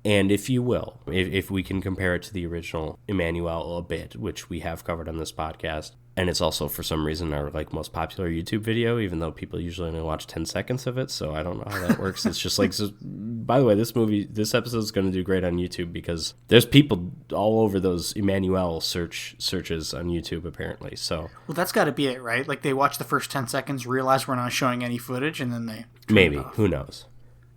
And if you will, if we can compare it to the original Emanuelle a bit, which we have covered on this podcast, and it's also for some reason our like most popular YouTube video, even though people usually only watch 10 seconds of it, so I don't know how that works. It's just like, so, by the way, this episode is going to do great on YouTube because there's people all over those Emanuelle searches on YouTube apparently. So well, that's got to be it, right? Like they watch the first 10 seconds, realize we're not showing any footage, and then they maybe, who knows.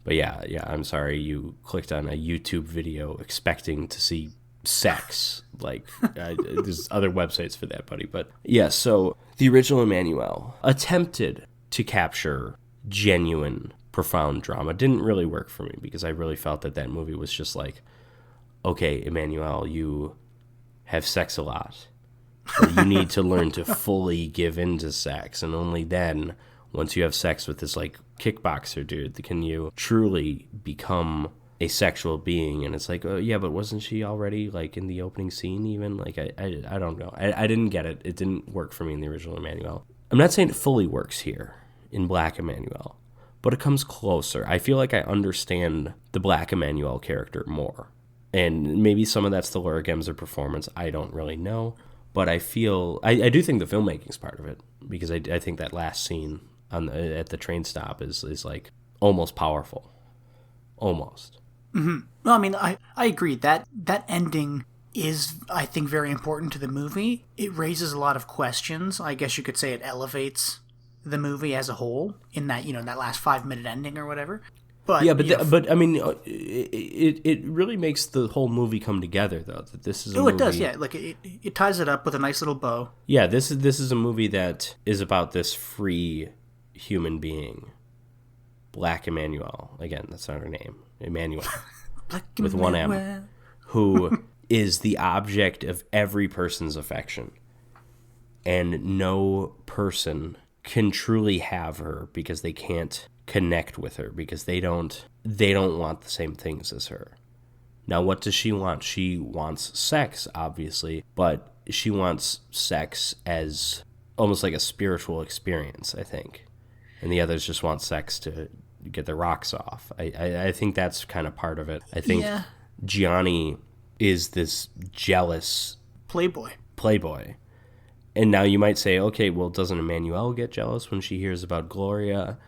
But yeah, I'm sorry you clicked on a YouTube video expecting to see sex. Like, there's other websites for that, buddy. But yeah, so the original Emanuelle attempted to capture genuine, profound drama. Didn't really work for me because I really felt that movie was just like, okay, Emanuelle, you have sex a lot. But you need to learn to fully give into sex, and only then, once you have sex with this like kickboxer dude, can you truly become a sexual being. And it's like, oh yeah, but wasn't she already like in the opening scene even? Like I don't know. I didn't get it. It didn't work for me in the original Emanuelle. I'm not saying it fully works here in Black Emanuelle, but it comes closer. I feel like I understand the Black Emanuelle character more. And maybe some of that's the Laura Gemser performance. I don't really know. But I feel I do think the filmmaking's part of it, because I think that last scene at the train stop is like almost powerful. Almost. Mm-hmm. No, I mean, I agree. That ending is, I think, very important to the movie. It raises a lot of questions. I guess you could say it elevates the movie as a whole in that, that last 5-minute ending or whatever. But yeah, but I mean, it really makes the whole movie come together, though. That this is a movie... it does, yeah. Like it ties it up with a nice little bow. Yeah, this is a movie that is about this free human being, Black Emanuelle. Again, that's not her name, Emanuelle, with one M, who is the object of every person's affection, and no person can truly have her because they can't connect with her because they don't want the same things as her. Now, what does she want? She wants sex, obviously, but she wants sex as almost like a spiritual experience, I think. And the others just want sex to get their rocks off. I think that's kind of part of it. I think Gianni is this jealous playboy. And now you might say, okay, well, doesn't Emanuelle get jealous when she hears about Gloria?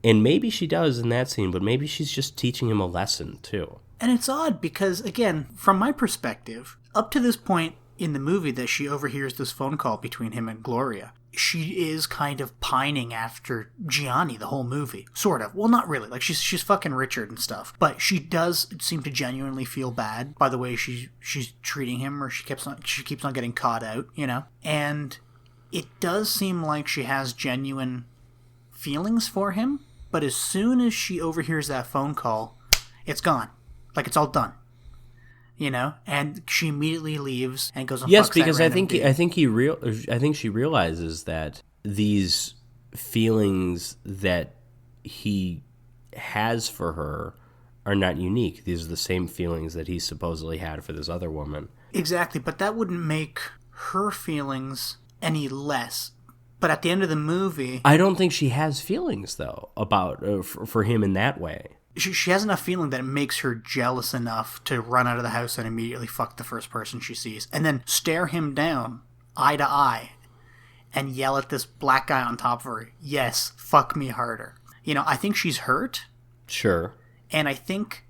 And maybe she does in that scene, but maybe she's just teaching him a lesson, too. And it's odd because, again, from my perspective, up to this point in the movie that she overhears this phone call between him and Gloria, she is kind of pining after Gianni the whole movie. Sort of. Well, not really. Like, she's fucking Richard and stuff. But she does seem to genuinely feel bad by the way she's treating him, or she keeps on getting caught out, And it does seem like she has genuine feelings for him. But as soon as she overhears that phone call, it's gone. Like, it's all done. And she immediately leaves and goes and yes, fucks because that I think she realizes that these feelings that he has for her are not unique. These are the same feelings that he supposedly had for this other woman. Exactly, but that wouldn't make her feelings any less. But at the end of the movie... I don't think she has feelings, though, about for him in that way. She has enough feeling that it makes her jealous enough to run out of the house and immediately fuck the first person she sees. And then stare him down, eye to eye, and yell at this black guy on top of her, yes, fuck me harder. I think she's hurt. Sure. And I think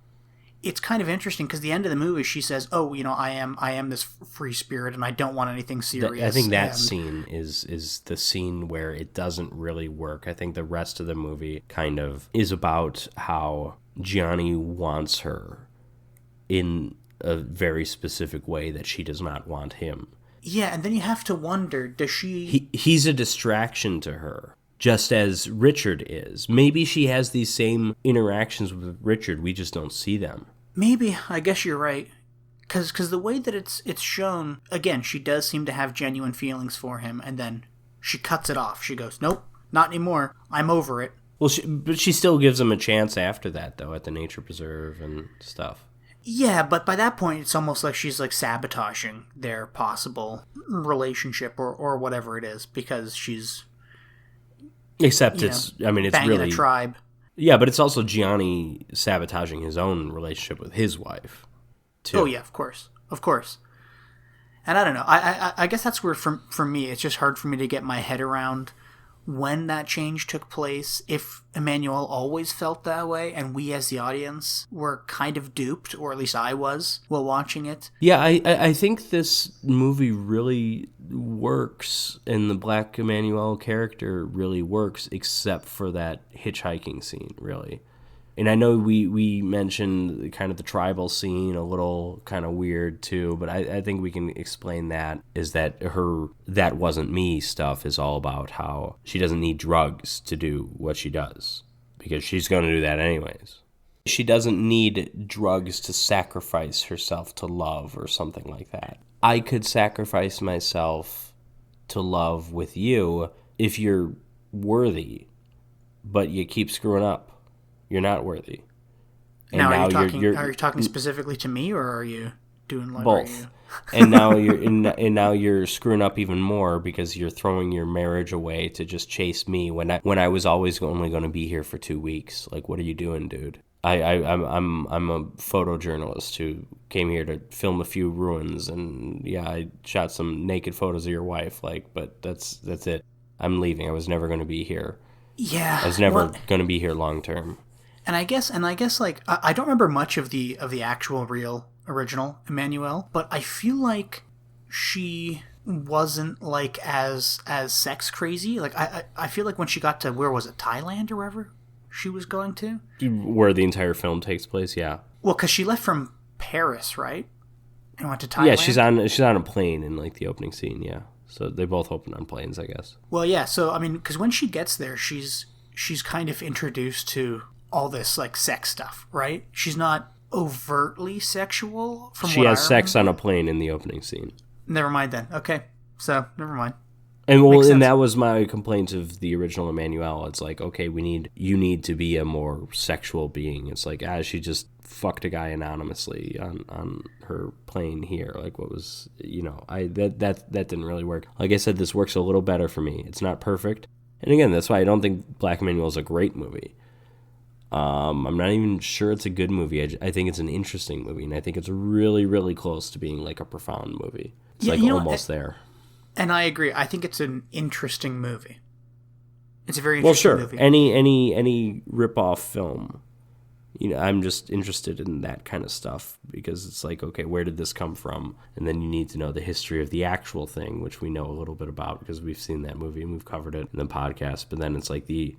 it's kind of interesting because the end of the movie she says, "Oh, I am this free spirit and I don't want anything serious." I think that scene is the scene where it doesn't really work. I think the rest of the movie kind of is about how Gianni wants her in a very specific way that she does not want him. Yeah, and then you have to wonder, does she... He's a distraction to her, just as Richard is. Maybe she has these same interactions with Richard, we just don't see them. Maybe, I guess you're right. Because the way that it's shown, again, she does seem to have genuine feelings for him, and then she cuts it off. She goes, nope, not anymore. I'm over it. Well, but she still gives him a chance after that, though, at the nature preserve and stuff. Yeah, but by that point, it's almost like she's like sabotaging their possible relationship or whatever it is, because she's... Except it's banging really... a tribe. Yeah, but it's also Gianni sabotaging his own relationship with his wife, too. Oh, yeah, of course. And I don't know. I guess that's where, for me, it's just hard for me to get my head around when that change took place, if Emanuelle always felt that way, and we as the audience were kind of duped, or at least I was, while watching it. Yeah, I think this movie really works, and the Black Emanuelle character really works, except for that hitchhiking scene, really. And I know we mentioned kind of the tribal scene, a little kind of weird too, but I think we can explain that, is that her "that wasn't me" stuff is all about how she doesn't need drugs to do what she does, because she's going to do that anyways. She doesn't need drugs to sacrifice herself to love or something like that. I could sacrifice myself to love with you if you're worthy, but you keep screwing up. You're not worthy. And now are you talking specifically to me, or are you doing like both? And now you're screwing up even more because you're throwing your marriage away to just chase me when I was always only going to be here for 2 weeks. Like, what are you doing, dude? I'm a photojournalist who came here to film a few ruins, and yeah, I shot some naked photos of your wife. Like, but that's it. I'm leaving. I was never going to be here. Yeah, I was never going to be here long term. And I guess like I don't remember much of the actual real original Emanuelle, but I feel like she wasn't like as sex crazy. Like I feel like when she got to, where was it, Thailand or wherever she was going to, where the entire film takes place. Yeah. Well, because she left from Paris, right, and went to Thailand. Yeah, she's on a plane in like the opening scene. Yeah, so they both open on planes, I guess. Well, yeah. So I mean, because when she gets there, she's kind of introduced to all this like sex stuff, right? She's not overtly sexual. She has sex on a plane in the opening scene. Never mind then. Okay, so never mind. And that was my complaint of the original Emanuelle. It's like, okay, you need to be a more sexual being. It's like, she just fucked a guy anonymously on her plane here. Like, what was, that didn't really work. Like I said, this works a little better for me. It's not perfect. And again, that's why I don't think Black Emanuelle is a great movie. I'm not even sure it's a good movie. I think it's an interesting movie, and I think it's really, really close to being like a profound movie. It's almost there. And I agree. I think it's an interesting movie. It's a very interesting movie. Any rip-off film, I'm just interested in that kind of stuff because it's like, okay, where did this come from? And then you need to know the history of the actual thing, which we know a little bit about because we've seen that movie and we've covered it in the podcast. But then it's like the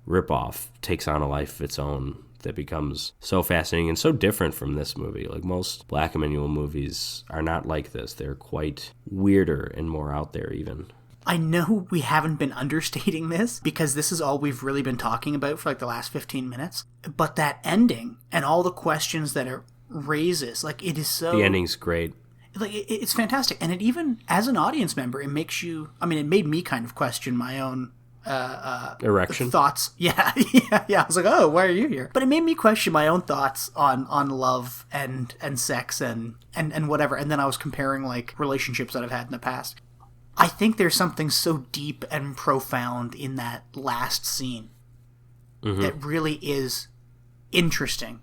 rip-off takes on a life of its own that becomes so fascinating and so different from this movie. Like most Black Emanuelle movies are not like this. They're quite weirder and more out there even. I know we haven't been understating this because this is all we've really been talking about for like the last 15 minutes. But that ending and all the questions that it raises, like it is so... The ending's great. Like it's fantastic. And it even, as an audience member, it makes you... I mean, it made me kind of question my own... erection thoughts. Yeah. I was like, oh, why are you here? But it made me question my own thoughts on love and sex and whatever. And then I was comparing like relationships that I've had in the past. I think there's something so deep and profound in that last scene that really is interesting.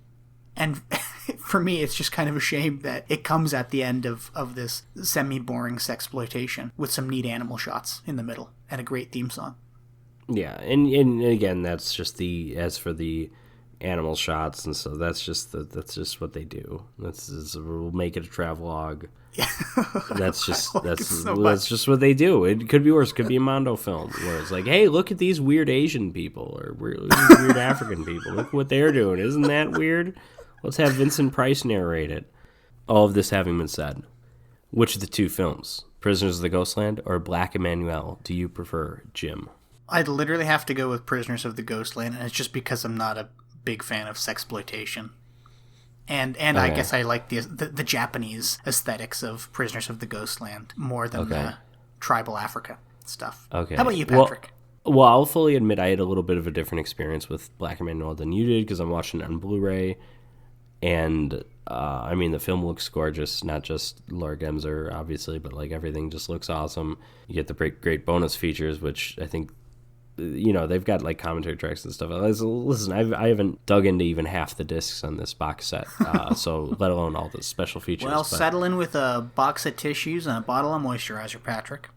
And for me, it's just kind of a shame that it comes at the end of this semi-boring sexploitation with some neat animal shots in the middle and a great theme song. Yeah, and again, that's just as for the animal shots, and so that's just what they do. We'll make it a travelogue. Yeah. That's just what they do. It could be worse. It could be a Mondo film where it's like, hey, look at these weird Asian people or weird African people. Look what they're doing. Isn't that weird? Let's have Vincent Price narrate it. All of this having been said, which of the two films, Prisoners of the Ghostland or Black Emanuelle, do you prefer, Jim? I'd literally have to go with Prisoners of the Ghostland, and it's just because I'm not a big fan of sexploitation. And okay. I guess I like the Japanese aesthetics of Prisoners of the Ghostland more than the tribal Africa stuff. Okay. How about you, Patrick? Well, I'll fully admit I had a little bit of a different experience with Black Emanuelle than you did because I'm watching it on Blu-ray, and I mean the film looks gorgeous. Not just Laura Gemser, obviously, but like everything just looks awesome. You get the great bonus features, which I think. They've got like commentary tracks and stuff. Listen, I haven't dug into even half the discs on this box set, so let alone all the special features. Well, settle in with a box of tissues and a bottle of moisturizer, Patrick.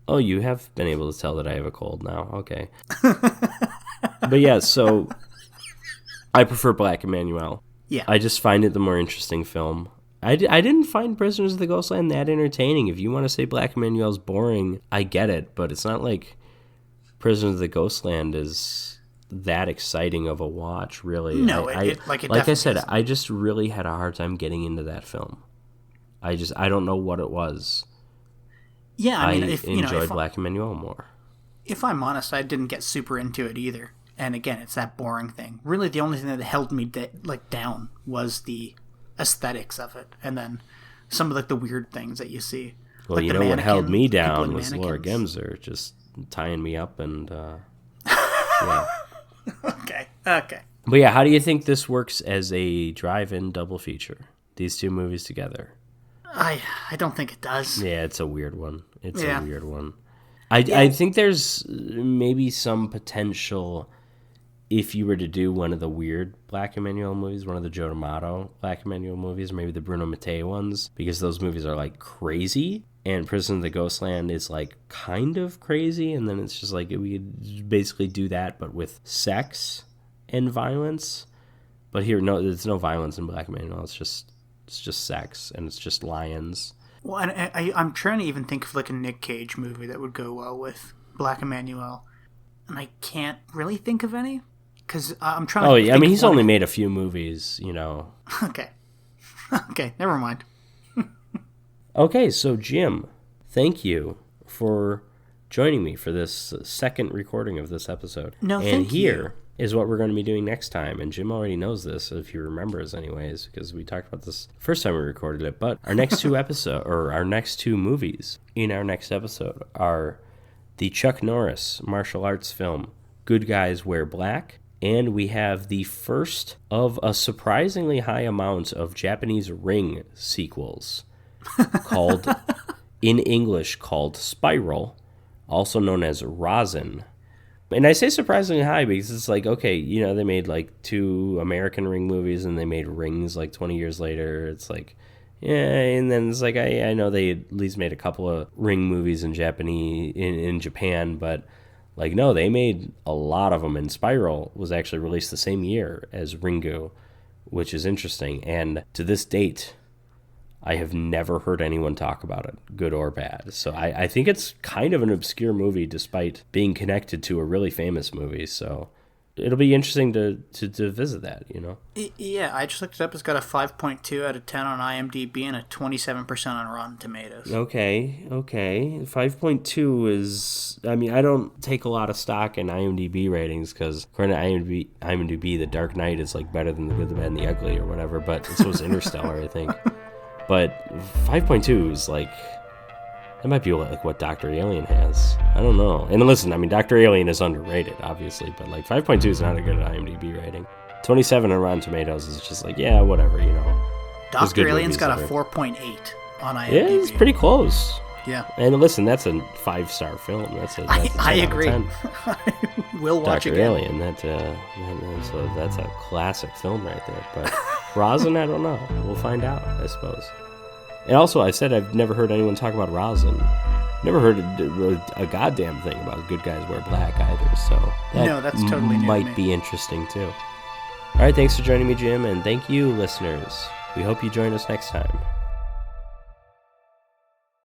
Oh, you have been able to tell that I have a cold now. Okay. But yeah, so I prefer Black Emanuelle. Yeah. I just find it the more interesting film. I didn't find Prisoners of the Ghostland that entertaining. If you want to say Black Emanuelle's boring, I get it, but it's not like Prisoners of the Ghostland is that exciting of a watch, really. No, like I said, isn't. I just really had a hard time getting into that film. I don't know what it was. Yeah, I mean, I enjoyed Black Emanuelle more. If I'm honest, I didn't get super into it either. And again, it's that boring thing. Really, the only thing that held me down was the aesthetics of it, and then some of the weird things that you see. Well, like what held me down was Laura Gemser just tying me up and yeah. Okay. But yeah, how do you think this works as a drive-in double feature? These two movies together? I don't think it does. Yeah, it's a weird one. A weird one. I think there's maybe some potential if you were to do one of the weird Black Emanuelle movies, one of the Joe D'Amato Black Emanuelle movies, or maybe the Bruno Mattei ones, because those movies are like crazy. And Prison of the Ghostland is like kind of crazy, and then it's just like we could basically do that, but with sex and violence. But here, no, there's no violence in Black Emanuelle. It's just It's just sex, and it's just lions. Well, and I'm trying to even think of like a Nick Cage movie that would go well with Black Emanuelle, and I can't really think of any because I'm trying to. Oh, yeah, I mean, he's only made a few movies, Okay. Okay, never mind. Okay, so Jim, thank you for joining me for this second recording of this episode. No, and thank here you. is what we're going to be doing next time. And Jim already knows this, if he remembers anyways, because we talked about this the first time we recorded it. But our next two our next two movies in our next episode are the Chuck Norris martial arts film, Good Guys Wear Black. And we have the first of a surprisingly high amount of Japanese Ring sequels called, in English, called Spiral, also known as Rosin. And I say surprisingly high because it's like, okay, they made like 2 American Ring movies and they made Rings like 20 years later. It's like, yeah, and then it's like, I know they at least made a couple of Ring movies in Japan, but like, no, they made a lot of them, and Spiral was actually released the same year as Ringu, which is interesting. And to this date, I have never heard anyone talk about it, good or bad. So I think it's kind of an obscure movie despite being connected to a really famous movie. So it'll be interesting to visit that, Yeah, I just looked it up. It's got a 5.2 out of 10 on IMDb and a 27% on Rotten Tomatoes. Okay. 5.2 is, I mean, I don't take a lot of stock in IMDb ratings because according to IMDb, The Dark Knight is like better than The Good, the Bad, and the Ugly or whatever, but so is Interstellar, I think. But 5.2 is like, that might be like what Dr. Alien has. I don't know. And listen, I mean, Dr. Alien is underrated, obviously, but like 5.2 is not a good IMDb rating. 27 on Rotten Tomatoes is just like, yeah, whatever, Dr. Alien's got a 4.8 on IMDb. Yeah, it's pretty close. Yeah. And listen, that's a 5-star film. That's a 10 I out of agree. 10. We'll watch Dr. again. Alien, so that's a classic film right there. But Rosin, I don't know. We'll find out, I suppose. And also, I said I've never heard anyone talk about Rosin. Never heard a goddamn thing about Good Guys Wear Black either. So that's totally new might to me. be interesting too. All right, thanks for joining me, Jim, and thank you, listeners. We hope you join us next time.